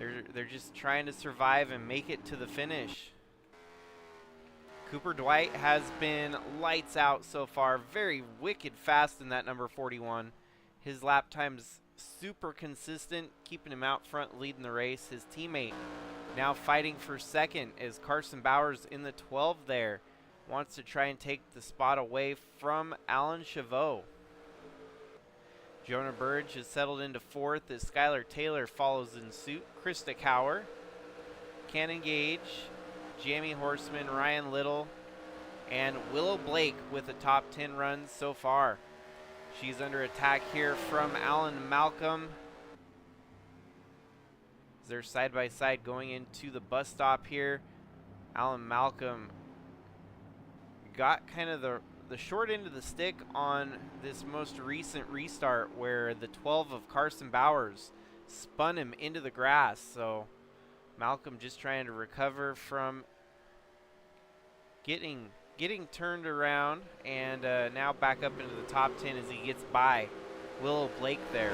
They're just trying to survive and make it to the finish. Cooper Dwight has been lights out so far, very wicked fast in that number 41. His lap time's super consistent, keeping him out front, leading the race. His teammate now fighting for second is Carson Bowers in the 12 there. Wants to try and take the spot away from Alan Chavot. Jonah Burge has settled into fourth as Skylar Taylor follows in suit. Krista Cower, Cannon Gage, Jamie Horseman, Ryan Little, and Willow Blake with the top 10 runs so far. She's under attack here from Alan Malcolm. They're side by side going into the bus stop here. Alan Malcolm got kind of the short end of the stick on this most recent restart, where the 12 of Carson Bowers spun him into the grass. So Malcolm just trying to recover from getting turned around, and now back up into the top 10 as he gets by Willow Blake there.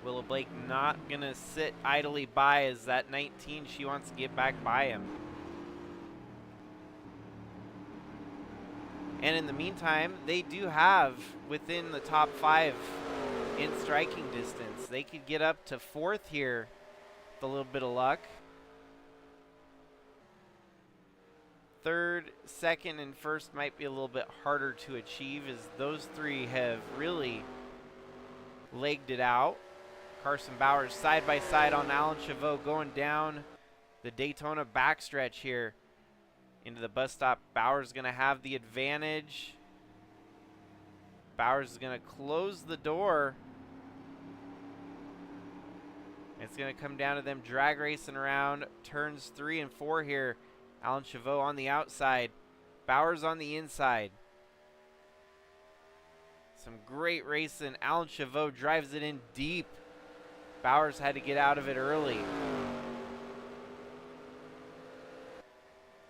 Willow Blake not gonna sit idly by, as that 19, she wants to get back by him. And in the meantime, they do have within the top 5 in striking distance. They could get up to fourth here with a little bit of luck. Third, second, and first might be a little bit harder to achieve, as those three have really legged it out. Carson Bowers side by side on Alan Chavot going down the Daytona backstretch here into the bus stop. Bowers is going to have the advantage. Bowers is going to close the door. It's going to come down to them drag racing around turns 3 and 4 here. Alan Chavot on the outside. Bowers on the inside. Some great racing. Alan Chavot drives it in deep. Bowers had to get out of it early.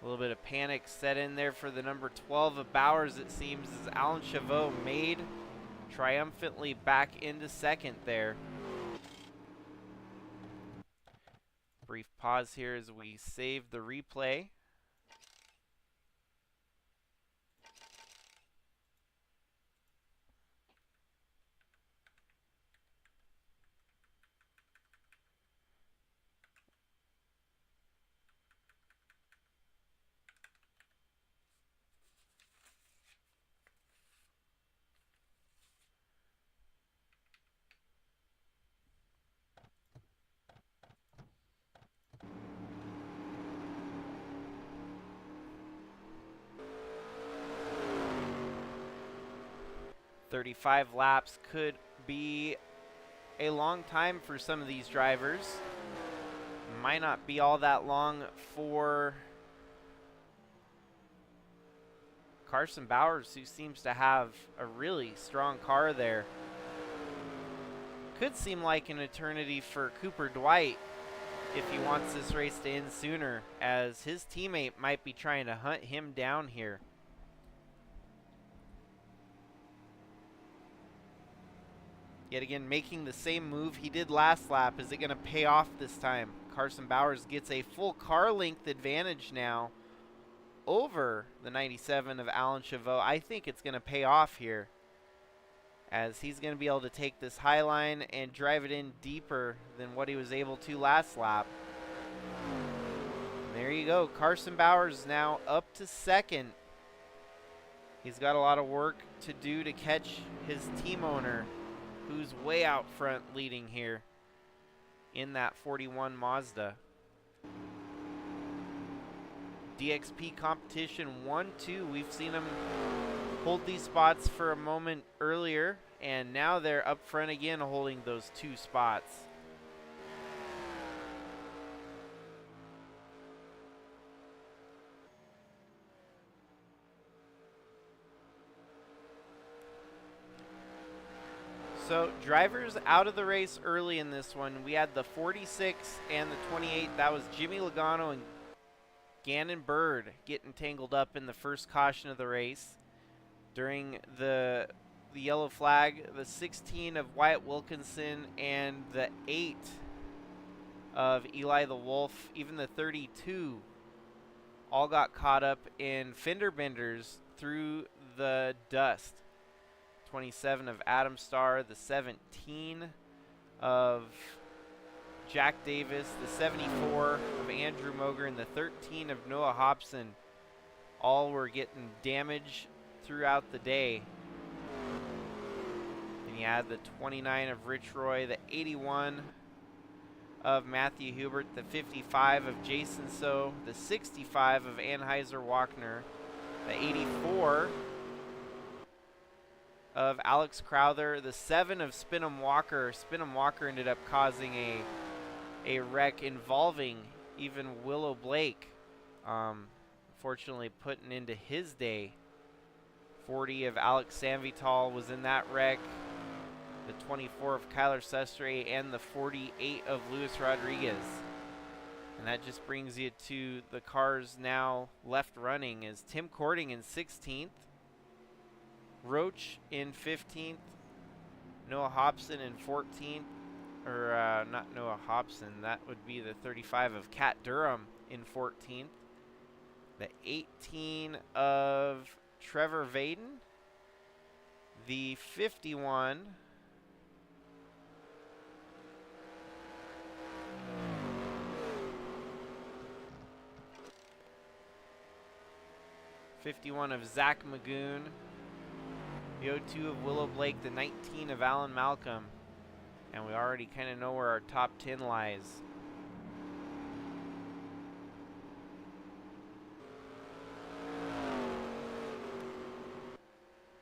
A little bit of panic set in there for the number 12 of Bowers, it seems, as Alan Chavot made triumphantly back into second there. Brief pause here as we save the replay. "35 laps could be a long time for some of these drivers. Might not be all that long for Carson Bowers, who seems to have a really strong car there. Could seem like an eternity for Cooper Dwight if he wants this race to end sooner, as his teammate might be trying to hunt him down here. Yet again, making the same move he did last lap. Is it going to pay off this time? Carson Bowers gets a full car length advantage now over the 97 of Alan Chavot. I think it's going to pay off here, as he's going to be able to take this high line and drive it in deeper than what he was able to last lap. And there you go. Carson Bowers now up to second. He's got a lot of work to do to catch his team owner, who's way out front leading here in that 41 Mazda. DXP competition 1-2. We've seen them hold these spots for a moment earlier, and now they're up front again holding those 2 spots. So drivers out of the race early in this one. We had the 46 and the 28. That was Jimmy Logano and Gannon Bird getting tangled up in the first caution of the race. During the yellow flag, the 16 of Wyatt Wilkinson and the 8 of Eli the Wolf, even the 32, all got caught up in fender benders through the dust. 27 of Adam Starr, the 17 of Jack Davis, the 74 of Andrew Moger, and the 13 of Noah Hobson all were getting damage throughout the day. And you had the 29 of Rich Roy, the 81 of Matthew Hubert, the 55 of Jason So, the 65 of Anheuser Wagner, the 84 of Alex Crowther, the 7 of Spinham Walker. Spinham Walker ended up causing a wreck involving even Willow Blake, fortunately putting into his day. 40 of Alex Sanvital was in that wreck, the 24 of Kyler Sestre, and the 48 of Luis Rodriguez. And that just brings you to the cars now left running is Tim Cording in 16th, Roach in 15th, Noah Hobson in 14th, or not Noah Hobson, that would be the 35 of Kat Durham in 14th, the 18 of Trevor Vaden, the 51 of Zach Magoon, the 02 of Willow Blake, the 19 of Alan Malcolm, and we already kind of know where our top 10 lies.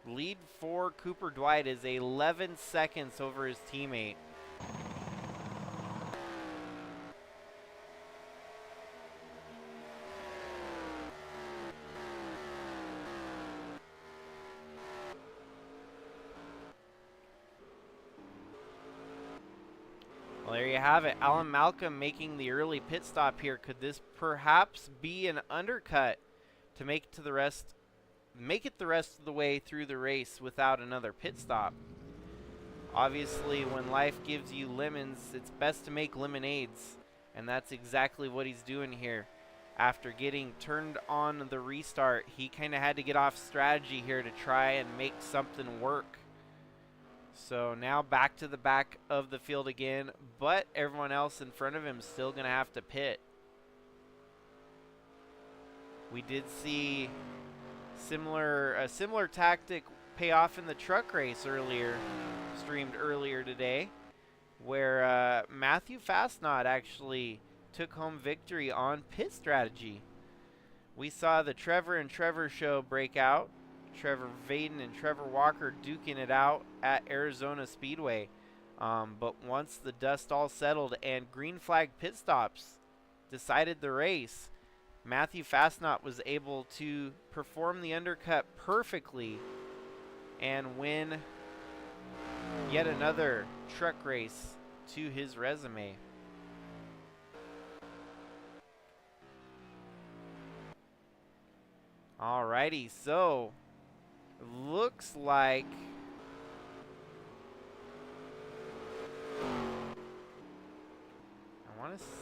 Lead for Cooper Dwight is 11 seconds over his teammate. Well, there you have it. Alan Malcolm making the early pit stop here. Could this perhaps be an undercut to make it the rest of the way through the race without another pit stop? Obviously, when life gives you lemons, it's best to make lemonades, and that's exactly what he's doing here. After getting turned on the restart, he kind of had to get off strategy here to try and make something work. So now back to the back of the field again, but everyone else in front of him still going to have to pit. We did see a similar tactic pay off in the truck race streamed earlier today, where Matthew Fastnot actually took home victory on pit strategy. We saw the Trevor and Trevor show break out. Trevor Vaden and Trevor Walker duking it out at Arizona Speedway. But once the dust all settled and green flag pit stops decided the race, Matthew Fastnot was able to perform the undercut perfectly and win yet another truck race to his resume. Alrighty, so looks like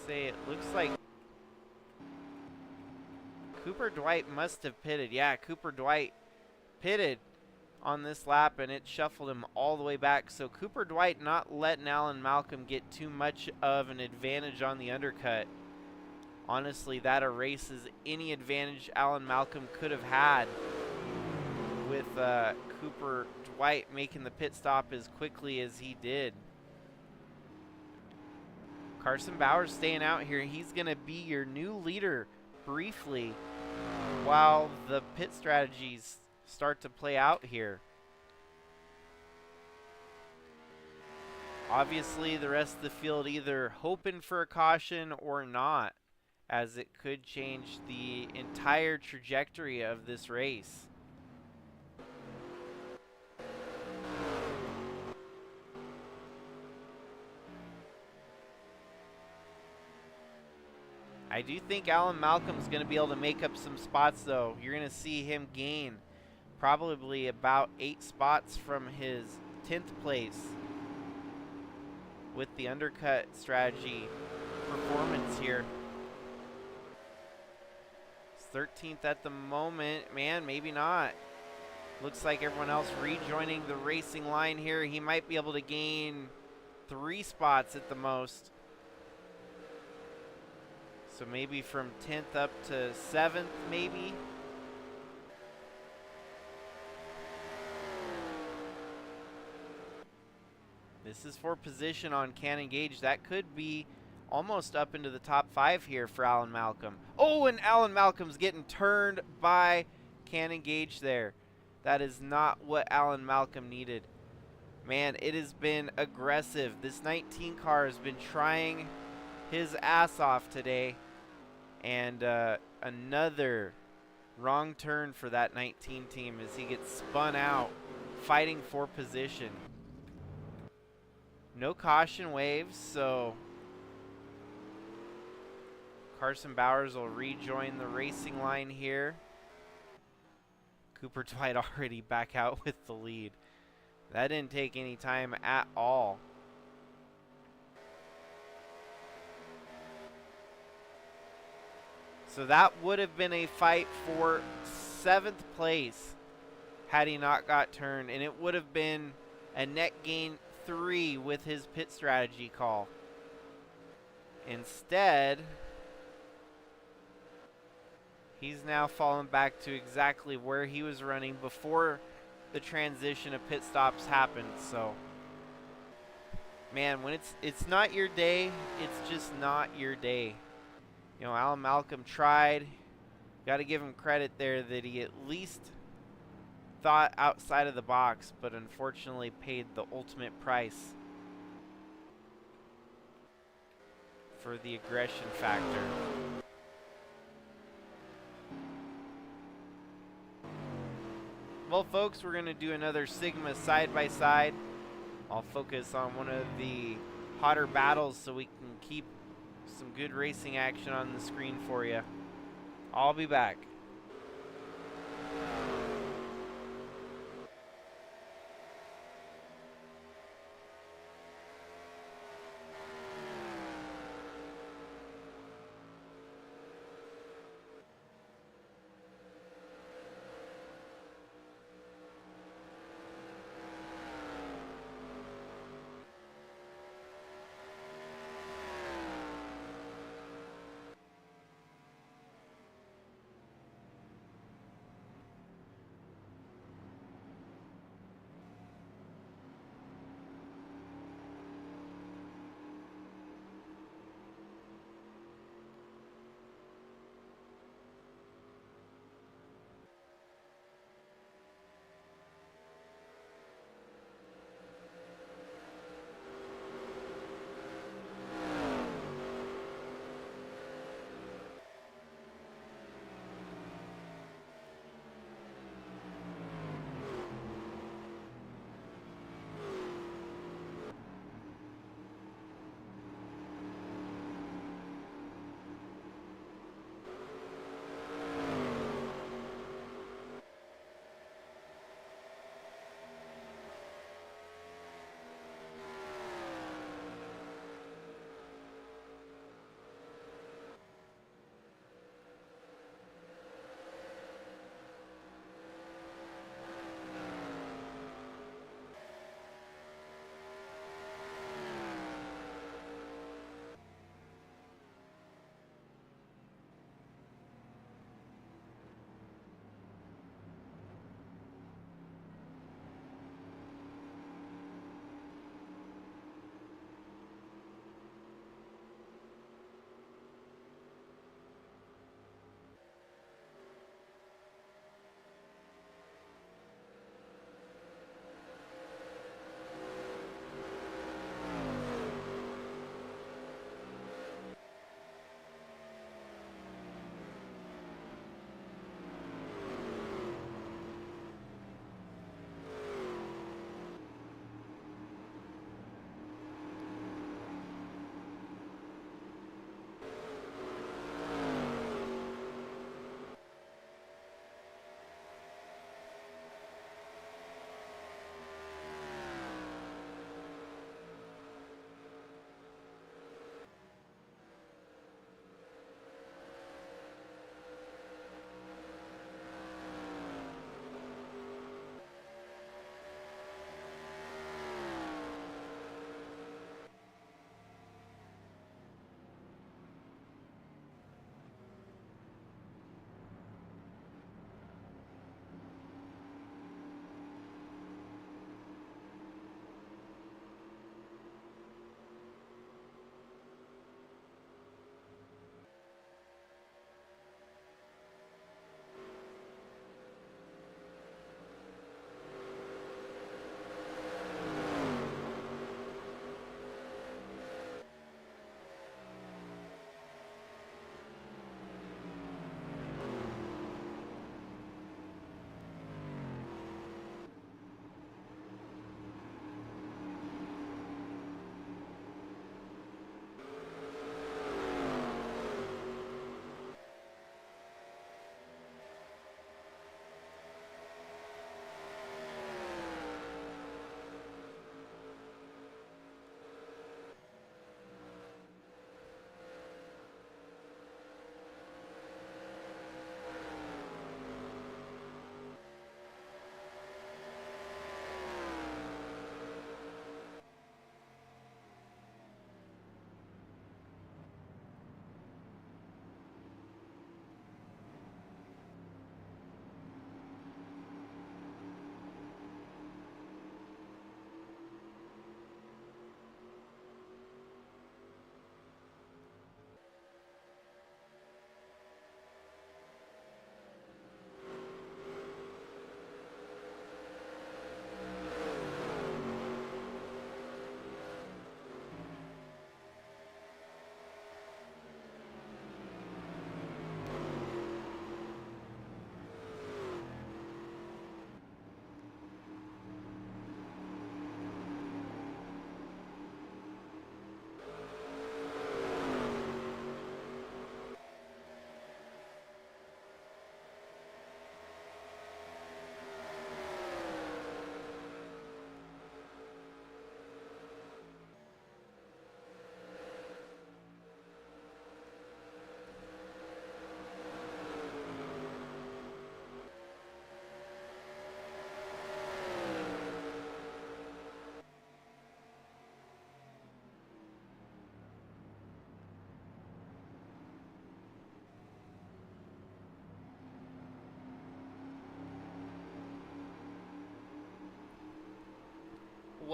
it looks like Cooper Dwight must have pitted. Yeah, Cooper Dwight pitted on this lap, and it shuffled him all the way back. So Cooper Dwight not letting Alan Malcolm get too much of an advantage on the undercut. Honestly, that erases any advantage Alan Malcolm could have had with Cooper Dwight making the pit stop as quickly as he did. Carson Bowers staying out here. He's going to be your new leader briefly while the pit strategies start to play out here. Obviously, the rest of the field either hoping for a caution or not, as it could change the entire trajectory of this race. I do think Alan Malcolm's going to be able to make up some spots, though. You're going to see him gain probably about 8 spots from his 10th place with the undercut strategy performance here. He's 13th at the moment. Man, maybe not. Looks like everyone else rejoining the racing line here. He might be able to gain 3 spots at the most. So maybe from 10th up to 7th, maybe. This is for position on Cannon Gage. That could be almost up into the top 5 here for Alan Malcolm. Oh, and Alan Malcolm's getting turned by Cannon Gage there. That is not what Alan Malcolm needed. Man, it has been aggressive. This 19 car has been trying his ass off today. And another wrong turn for that 19 team as he gets spun out, fighting for position. No caution waves, so Carson Bowers will rejoin the racing line here. Cooper Dwight already back out with the lead. That didn't take any time at all. So that would have been a fight for 7th place had he not got turned, and it would have been a net gain 3 with his pit strategy call. Instead, he's now fallen back to exactly where he was running before the transition of pit stops happened. So, man, when it's not your day, it's just not your day. You know, Alan Malcolm tried. Got to give him credit there that he at least thought outside of the box, but unfortunately paid the ultimate price for the aggression factor. Well, folks, we're going to do another Sigma side-by-side. I'll focus on one of the hotter battles so we can keep some good racing action on the screen for you. I'll be back.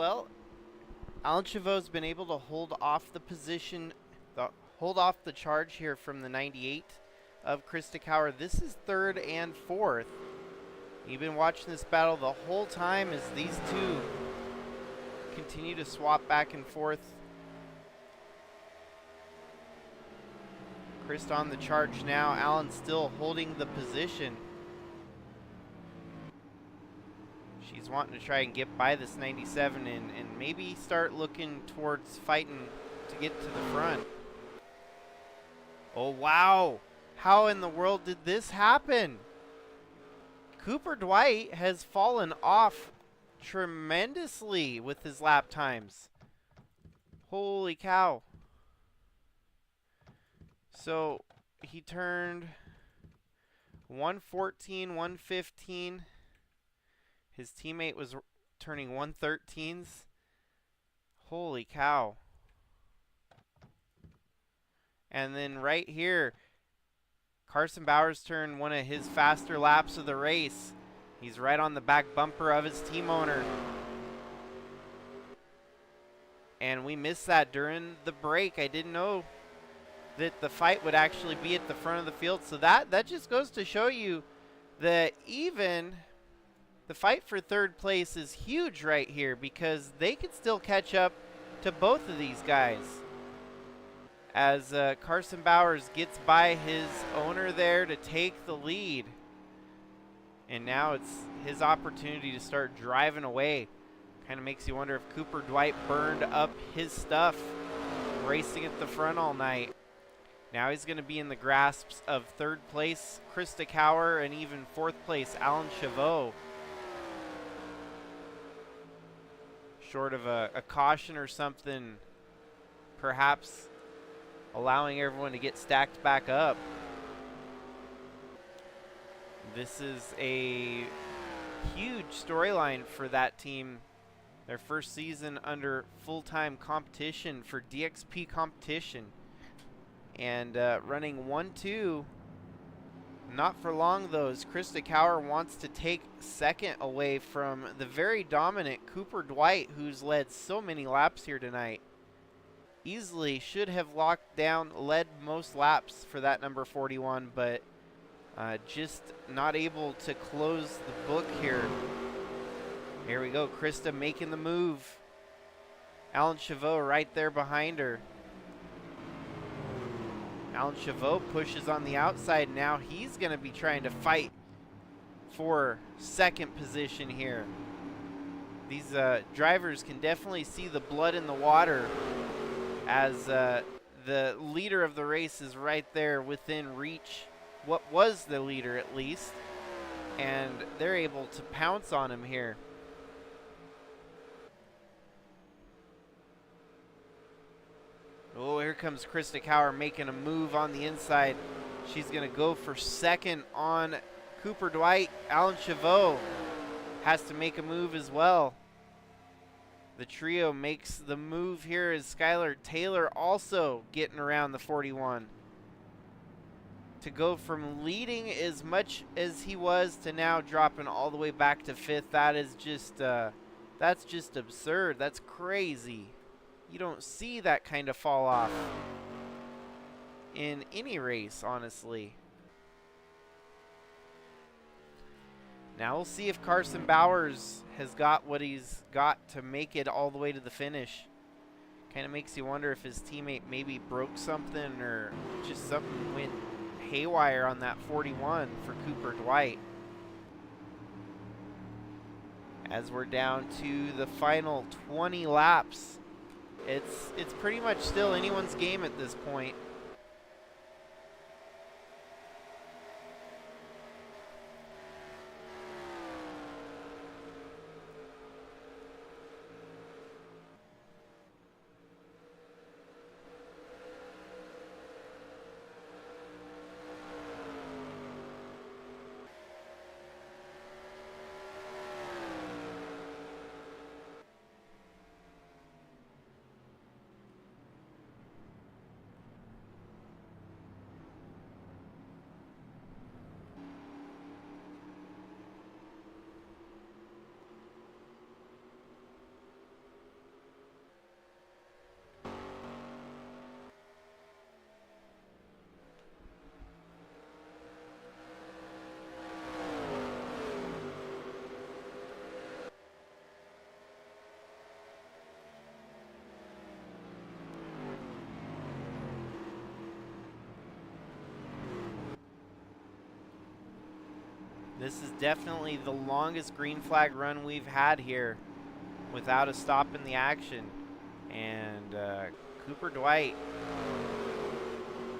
well, Alan Chauveau's been able to hold off the position, hold off the charge here from the 98 of Christokauer. This is third and fourth. You've been watching this battle the whole time as these two continue to swap back and forth. Chris on the charge now. Alan still holding the position. She's wanting to try and get by this 97 and maybe start looking towards fighting to get to the front. Oh, wow. How in the world did this happen? Cooper Dwight has fallen off tremendously with his lap times. Holy cow. So he turned 114, 115. His teammate was turning 113s. Holy cow. And then right here, Carson Bowers turned one of his faster laps of the race. He's right on the back bumper of his team owner. And we missed that during the break. I didn't know that the fight would actually be at the front of the field. So that just goes to show you that even the fight for third place is huge right here, because they could still catch up to both of these guys. As Carson Bowers gets by his owner there to take the lead. And now it's his opportunity to start driving away. Kind of makes you wonder if Cooper Dwight burned up his stuff racing at the front all night. Now he's going to be in the grasps of third place Christokauer and even fourth place Alan Chauveau. Short of a caution or something, perhaps allowing everyone to get stacked back up. This is a huge storyline for that team. Their first season under full-time competition for DXP competition. And running 1-2. Not for long, though, as Christokauer wants to take second away from the very dominant Cooper Dwight, who's led so many laps here tonight. Easily should have led most laps for that number 41, but just not able to close the book here. Here we go, Krista making the move. Alan Chauveau right there behind her. Alan Chauveau pushes on the outside. Now he's going to be trying to fight for second position here. These drivers can definitely see the blood in the water, as the leader of the race is right there within reach. What was the leader, at least. And they're able to pounce on him here. Oh, here comes Christokauer making a move on the inside. She's going to go for second on Cooper Dwight. Alan Chauveau has to make a move as well. The trio makes the move here as Skylar Taylor also getting around the 41. To go from leading as much as he was to now dropping all the way back to fifth, that is just, that's just absurd. That's crazy. You don't see that kind of fall off in any race, honestly. Now we'll see if Carson Bowers has got what he's got to make it all the way to the finish. Kind of makes you wonder if his teammate maybe broke something or just something went haywire on that 41 for Cooper Dwight. As we're down to the final 20 laps, it's pretty much still anyone's game at this point. This is definitely the longest green flag run we've had here without a stop in the action. And Cooper Dwight,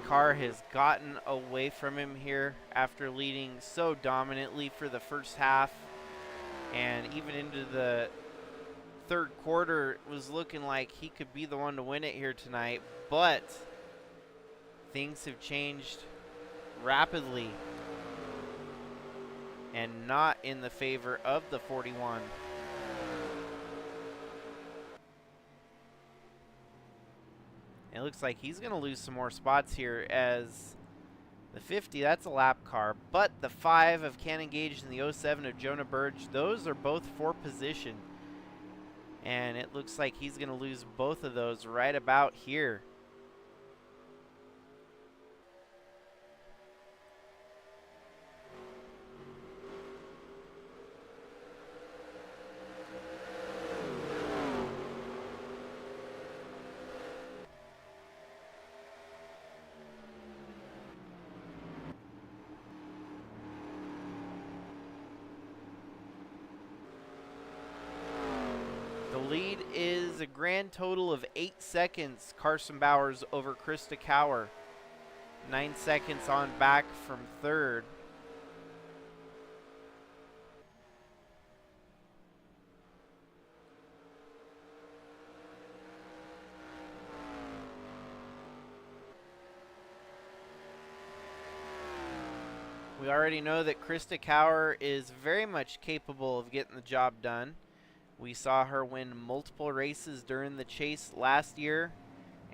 car has gotten away from him here after leading so dominantly for the first half. And even into the third quarter, it was looking like he could be the one to win it here tonight. But things have changed rapidly and not in the favor of the 41. It looks like he's going to lose some more spots here, as the 50, that's a lap car, but the 5 of Cannon Gage and the 07 of Jonah Burge, those are both for position. And it looks like he's going to lose both of those right about here. The lead is a grand total of 8 seconds. Carson Bowers over Krista Cower. 9 seconds on back from third. We already know that Krista Cower is very much capable of getting the job done. We saw her win multiple races during the chase last year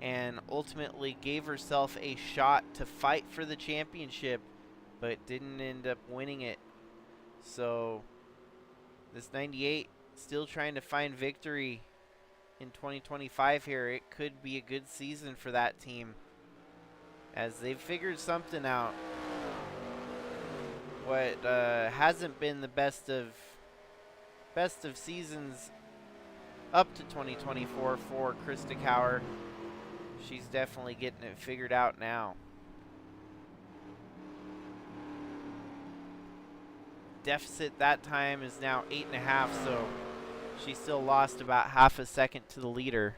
and ultimately gave herself a shot to fight for the championship, but didn't end up winning it. So this 98 still trying to find victory in 2025 here. It could be a good season for that team, as they've figured something out. What hasn't been the best of seasons up to 2024 for Krista Cower. She's definitely getting it figured out now. Deficit that time is now 8.5, so she still lost about half a second to the leader.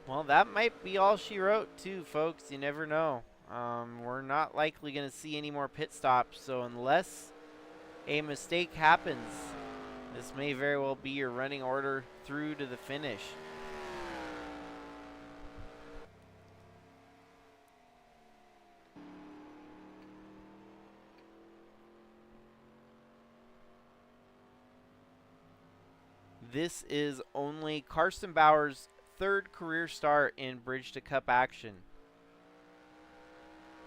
Well, that might be all she wrote too, folks. You never know. We're not likely going to see any more pit stops, so unless a mistake happens, this may very well be your running order through to the finish. This is only Carson Bowers' third career start in Bridge to Cup action.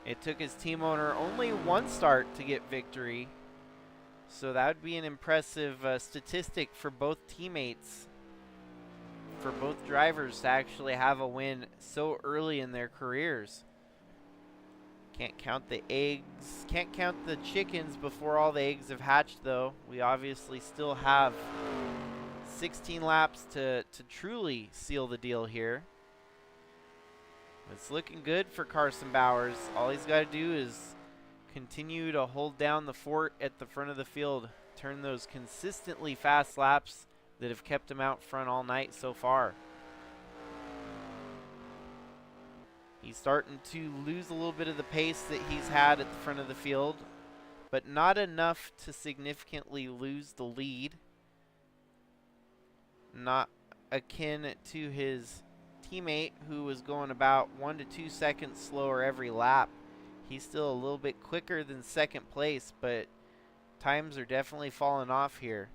It took his team owner only one start to get victory, so that would be an impressive statistic for both teammates, for both drivers to actually have a win so early in their careers. Can't count the eggs, can't count the chickens before all the eggs have hatched, though. We obviously still have 16 laps to truly seal the deal here. It's looking good for Carson Bowers. All he's got to do is continue to hold down the fort at the front of the field, turn those consistently fast laps that have kept him out front all night so far. He's starting to lose a little bit of the pace that he's had at the front of the field, but not enough to significantly lose the lead. Not akin to his teammate, who was going about 1 to 2 seconds slower every lap. He's still a little bit quicker than second place, but times are definitely falling off here.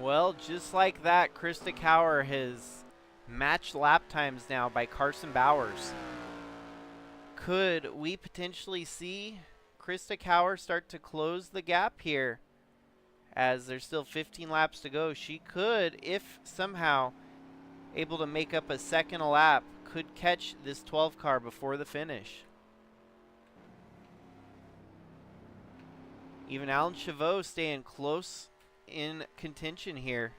Well, just like that, Krista Cower has matched lap times now by Carson Bowers. Could we potentially see Krista Cower start to close the gap here? As there's still 15 laps to go, she could, if somehow able to make up a second a lap, could catch this 12 car before the finish. Even Alan Chavot staying close in contention here.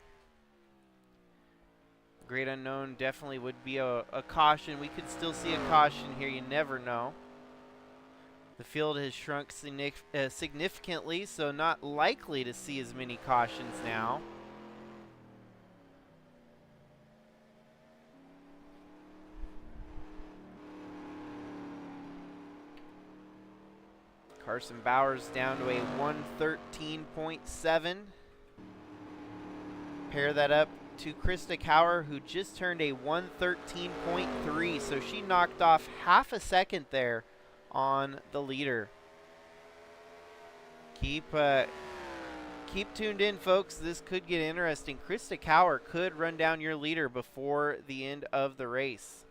Great Unknown definitely would be a caution. We could still see a caution here. You never know. The field has shrunk significantly, so not likely to see as many cautions now. Carson Bowers down to a 113.7. Pair that up to Krista Cower, who just turned a 113.3, so she knocked off half a second there on the leader. Keep tuned in, folks. This could get interesting. Krista Cower could run down your leader before the end of the race.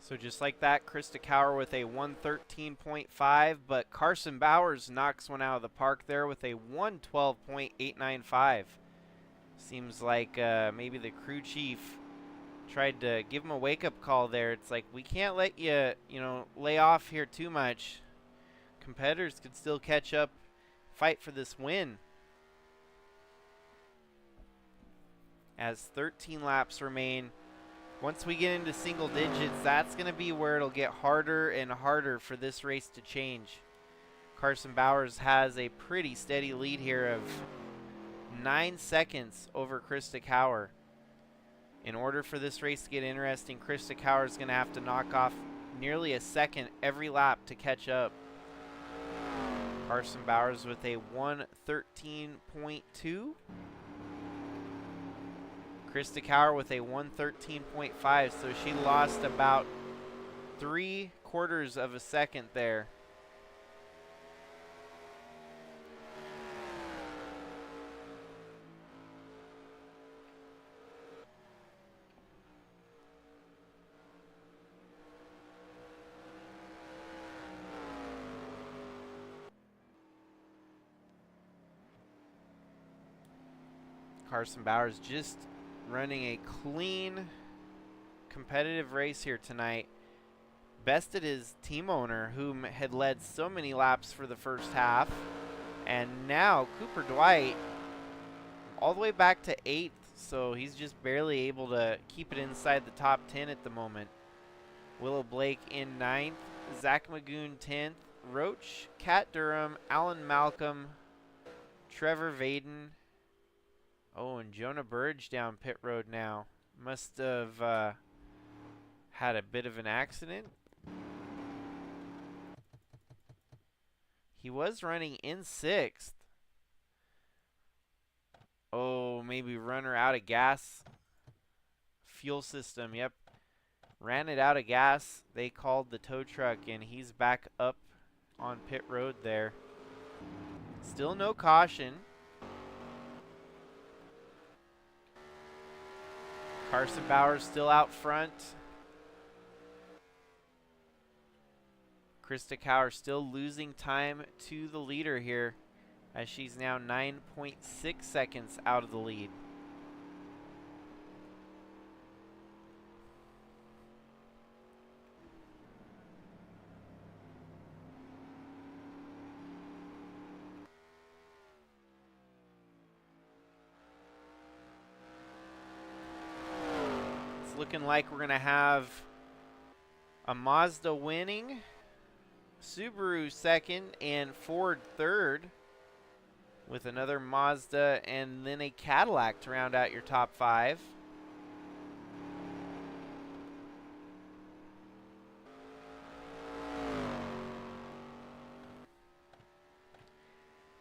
So just like that, Krista Cower with a 113.5, but Carson Bowers knocks one out of the park there with a 112.895. Seems like maybe the crew chief tried to give him a wake-up call there. It's like, we can't let you, lay off here too much. Competitors could still catch up, fight for this win. As 13 laps remain. Once we get into single digits, that's going to be where it'll get harder and harder for this race to change. Carson Bowers has a pretty steady lead here of 9 seconds over Krista Cower. In order for this race to get interesting, Krista Cower is going to have to knock off nearly a second every lap to catch up. Carson Bowers with a 113.2. Krista Cower with a 113.5, so she lost about 3/4 of a second there. Carson Bowers just running a clean, competitive race here tonight. Bested his team owner, who had led so many laps for the first half. And now Cooper Dwight all the way back to 8th, so he's just barely able to keep it inside the top 10 at the moment. Willow Blake in 9th, Zach Magoon 10th, Roach, Kat Durham, Alan Malcolm, Trevor Vaden. Oh, and Jonah Burge down pit road now. Must have had a bit of an accident. He was running in 6th. Oh, maybe runner out of gas. Fuel system, yep. Ran it out of gas. They called the tow truck, and he's back up on pit road there. Still no caution. Carson Bowers still out front. Krista Kauer still losing time to the leader here, as she's now 9.6 seconds out of the lead. It's looking like we're going to have a Mazda winning, Subaru second, and Ford third, with another Mazda and then a Cadillac to round out your top 5.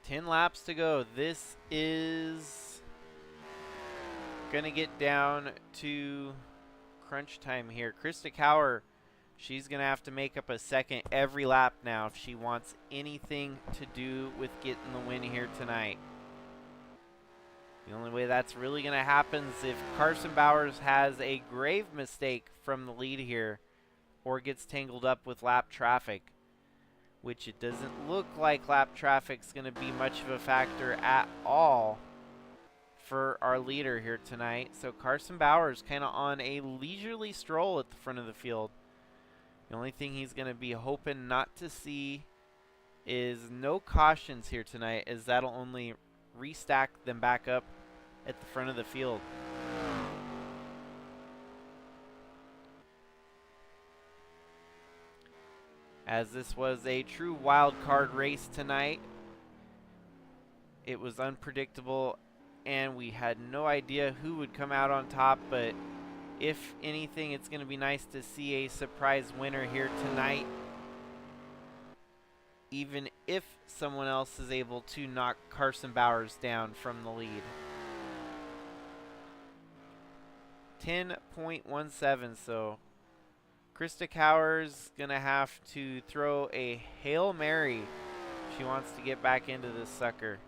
Ten laps to go. This is going to get down to crunch time here. Krista Kauer, she's going to have to make up a second every lap now if she wants anything to do with getting the win here tonight. The only way that's really going to happen is if Carson Bowers has a grave mistake from the lead here or gets tangled up with lap traffic, which it doesn't look like lap traffic's going to be much of a factor at all for our leader here tonight. So Carson Bowers kind of on a leisurely stroll at the front of the field. The only thing he's going to be hoping not to see is no cautions here tonight, as that'll only restack them back up at the front of the field. As this was a true wild card race tonight, it was unpredictable and we had no idea who would come out on top, but if anything, it's going to be nice to see a surprise winner here tonight, even if someone else is able to knock Carson Bowers down from the lead. 10.17, so Krista Kauer's going to have to throw a Hail Mary if she wants to get back into this sucker.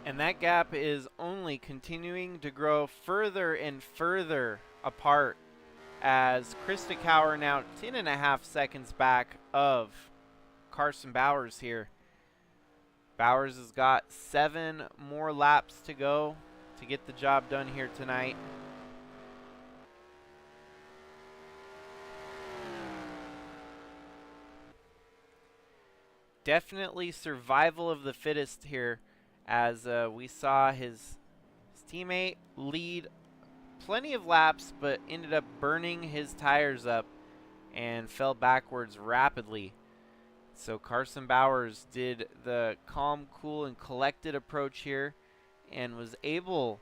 And that gap is only continuing to grow further and further apart, as Krista Kauer now 10.5 seconds back of Carson Bowers here. Bowers has got 7 more laps to go to get the job done here tonight. definitely survival of the fittest here, as we saw his teammate lead plenty of laps, but ended up burning his tires up and fell backwards rapidly. So Carson Bowers did the calm, cool, and collected approach here and was able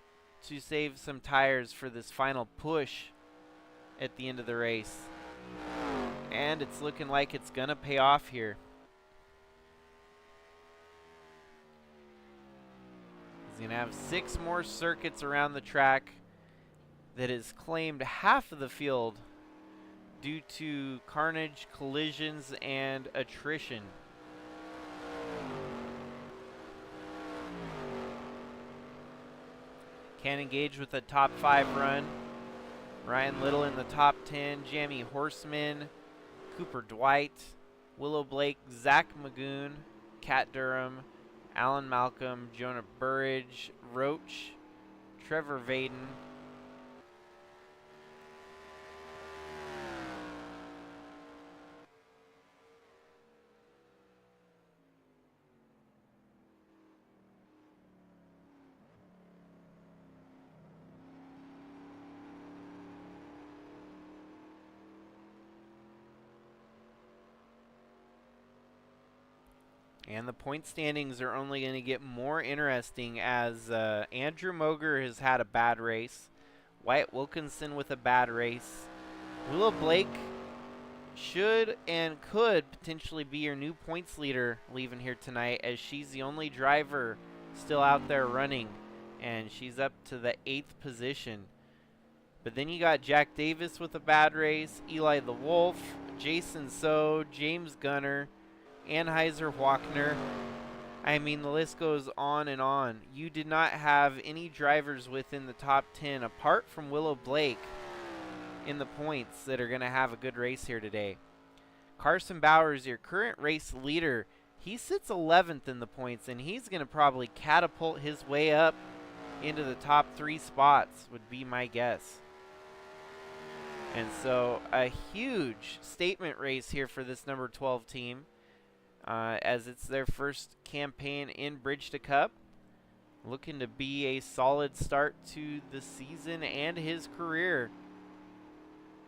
to save some tires for this final push at the end of the race. And it's looking like it's going to pay off here. He's going to have 6 more circuits around the track that has claimed half of the field due to carnage, collisions, and attrition. Can't engage with a top 5 run. Ryan Little in the top 10, Jamie Horseman, Cooper Dwight, Willow Blake, Zach Magoon, Kat Durham, Alan Malcolm, Jonah Burridge, Roach, Trevor Vaden, and the point standings are only going to get more interesting as Andrew Moger has had a bad race. Wyatt Wilkinson with a bad race. Willow Blake should and could potentially be your new points leader leaving here tonight, as she's the only driver still out there running, and she's up to the 8th position. But then you got Jack Davis with a bad race, Eli the Wolf, Jason So, James Gunner, Anheuser Wachner. I mean, the list goes on and on. You did not have any drivers within the top 10 apart from Willow Blake in the points that are going to have a good race here today. Carson Bowers, your current race leader, he sits 11th in the points, and he's going to probably catapult his way up into the top 3 spots, would be my guess. And so a huge statement race here for this number 12 team, as it's their first campaign in Bridge to Cup. Looking to be a solid start to the season and his career,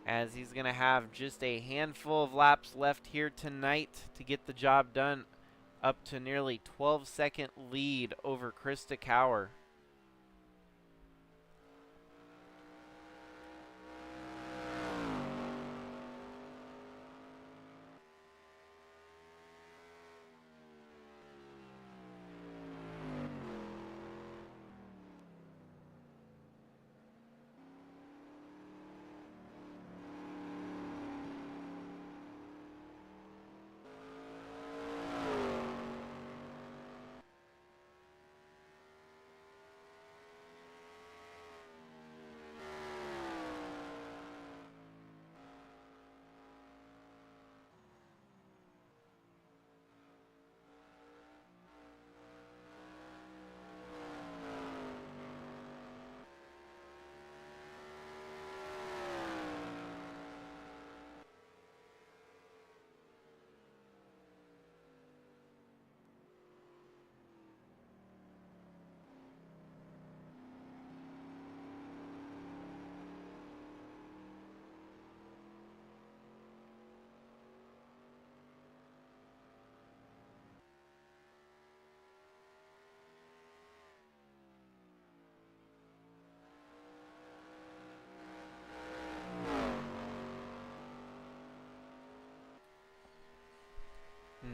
as he's going to have just a handful of laps left here tonight to get the job done, up to nearly 12-second lead over Krista Cower.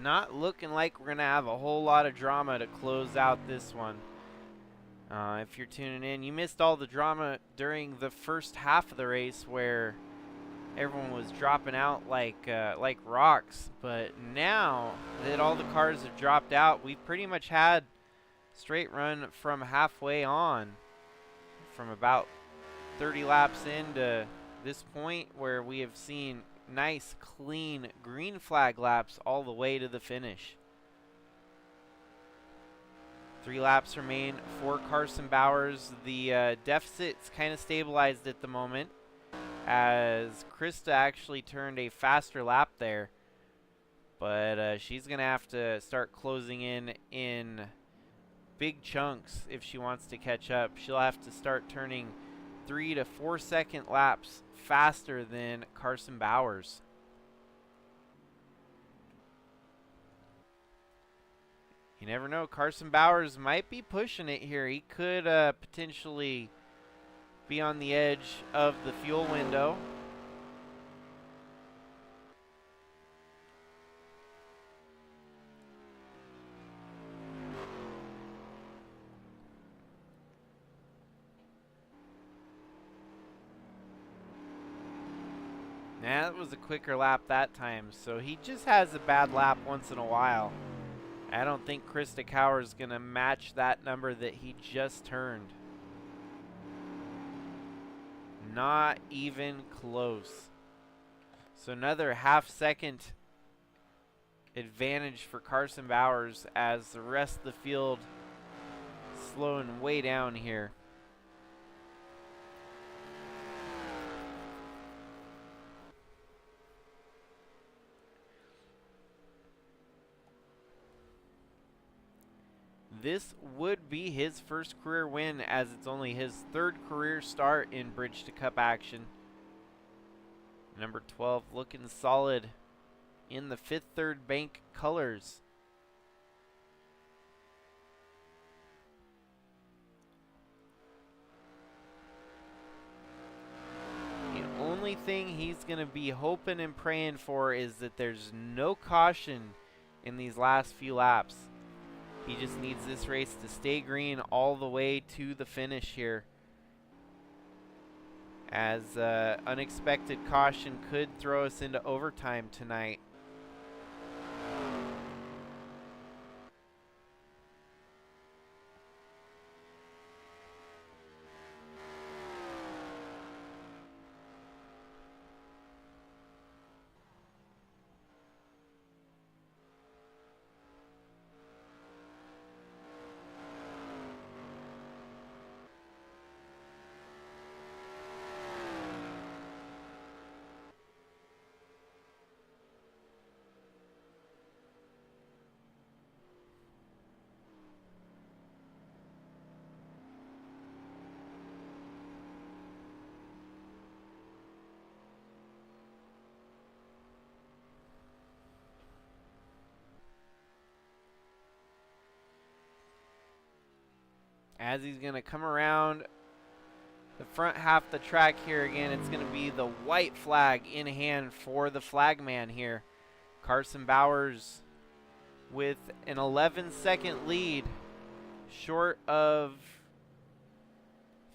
Not looking like we're going to have a whole lot of drama to close out this one. If you're tuning in, you missed all the drama during the first half of the race where everyone was dropping out like rocks. But now that all the cars have dropped out, we've pretty much had straight run from halfway on, from about 30 laps into this point, where we have seen nice, clean green flag laps all the way to the finish. 3 laps remain for Carson Bowers. The deficit's kind of stabilized at the moment, as Krista actually turned a faster lap there. But she's going to have to start closing in big chunks if she wants to catch up. She'll have to start turning 3 to 4 second laps faster than Carson Bowers. You never know. Carson Bowers might be pushing it here. He could potentially be on the edge of the fuel window. Nah, that was a quicker lap that time, so he just has a bad lap once in a while. I don't think Krista Cower is going to match that number that he just turned. Not even close. So another half-second advantage for Carson Bowers as the rest of the field slowing way down here. This would be his first career win, as it's only his third career start in Bridge to Cup action. Number 12 looking solid in the Fifth Third Bank colors. The only thing he's going to be hoping and praying for is that there's no caution in these last few laps. He just needs this race to stay green all the way to the finish here, as unexpected caution could throw us into overtime tonight. As he's going to come around the front half of the track here again, it's going to be the white flag in hand for the flagman here. Carson Bowers with an 11-second lead, short of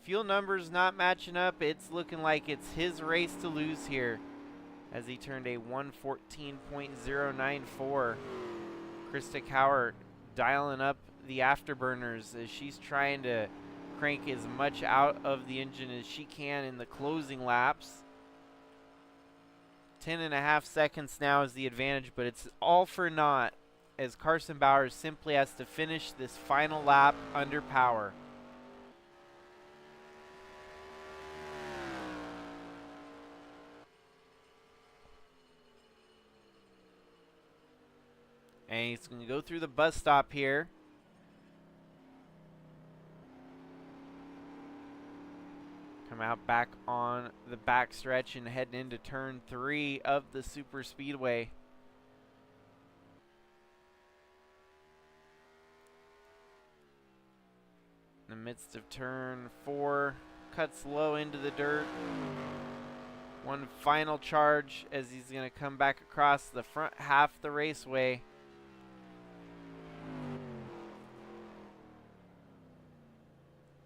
fuel numbers not matching up. It's looking like it's his race to lose here, as he turned a 1:14.094. Krista Cower dialing up the afterburners as she's trying to crank as much out of the engine as she can in the closing laps. 10.5 seconds now is the advantage, but it's all for naught as Carson Bowers simply has to finish this final lap under power. And he's going to go through the bus stop here. Come out back on the back stretch and heading into turn 3 of the super speedway. In the midst of turn 4, cuts low into the dirt. One final charge as he's going to come back across the front half of the raceway.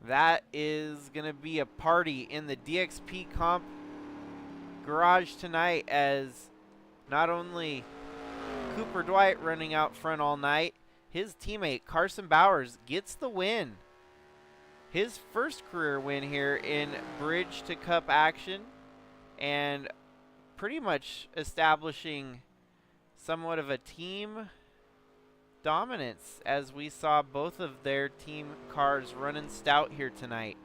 That is going to be a party in the DXP Comp garage tonight, as not only Cooper Dwight running out front all night, his teammate Carson Bowers gets the win. His first career win here in Bridge to Cup action, and pretty much establishing somewhat of a team dominance, as we saw both of their team cars running stout here tonight.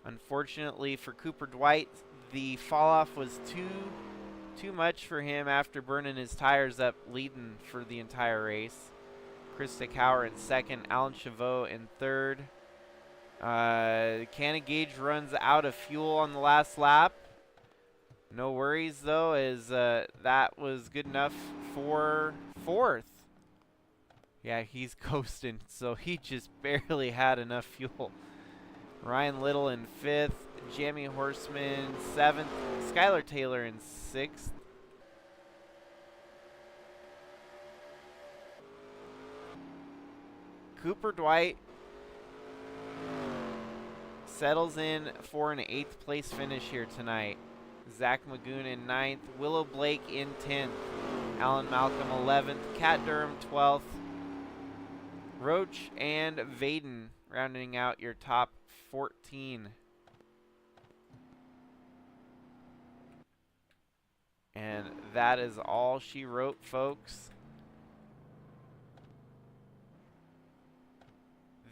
Unfortunately for Cooper Dwight, the fall off was too too much for him after burning his tires up leading for the entire race. Krista Cower in second, Alan Chavot in third. Cannon Gauge runs out of fuel on the last lap. No worries though, as that was good enough for fourth. Yeah, he's coasting, so he just barely had enough fuel. Ryan Little in fifth, Jamie Horseman seventh, Skylar Taylor in sixth. Cooper Dwight settles in for an 8th place finish here tonight. Zach Magoon in 9th, Willow Blake in 10th, Alan Malcolm 11th, Kat Durham 12th, Roach and Vaden rounding out your top 14. And that is all she wrote, folks.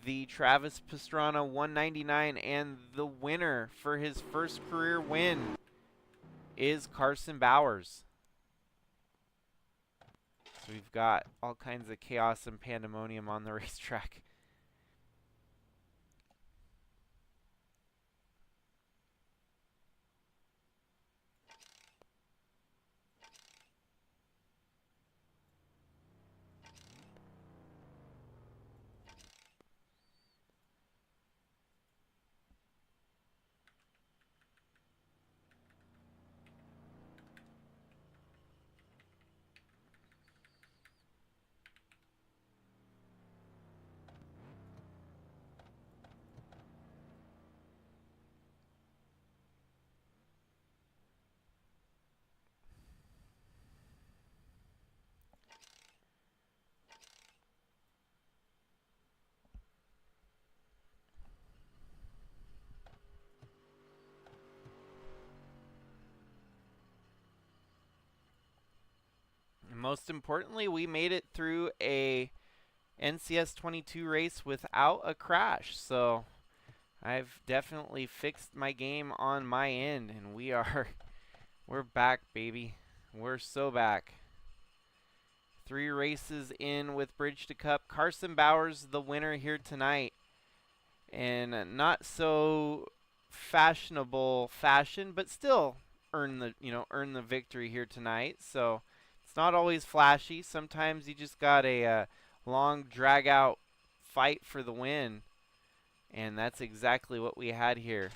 The Travis Pastrana 199, and the winner for his first career win is Carson Bowers. So we've got all kinds of chaos and pandemonium on the racetrack. Most importantly, we made it through a NCS 22 race without a crash. So I've definitely fixed my game on my end, and we're back, baby. We're so back. 3 races in with Bridge to Cup. Carson Bowers, the winner here tonight, and not so fashionable fashion, but still earn the victory here tonight. So it's not always flashy. Sometimes you just got a long, drag-out fight for the win, and that's exactly what we had here.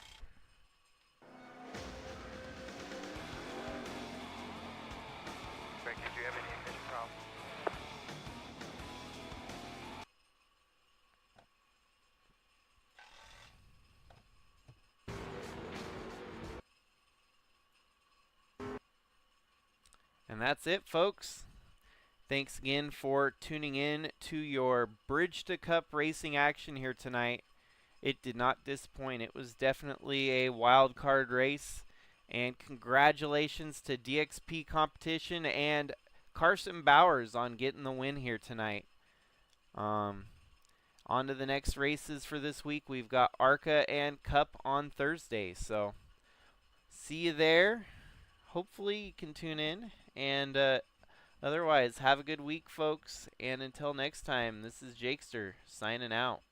Greg, did you have any ignition problems? And that's it, folks. Thanks again for tuning in to your Bridge to Cup racing action here tonight. It did not disappoint. It was definitely a wild card race. And congratulations to DXP Competition and Carson Bowers on getting the win here tonight. On to the next races for this week. We've got ARCA and Cup on Thursday. So see you there. Hopefully you can tune in. And otherwise, have a good week, folks. And until next time, this is Jakester signing out.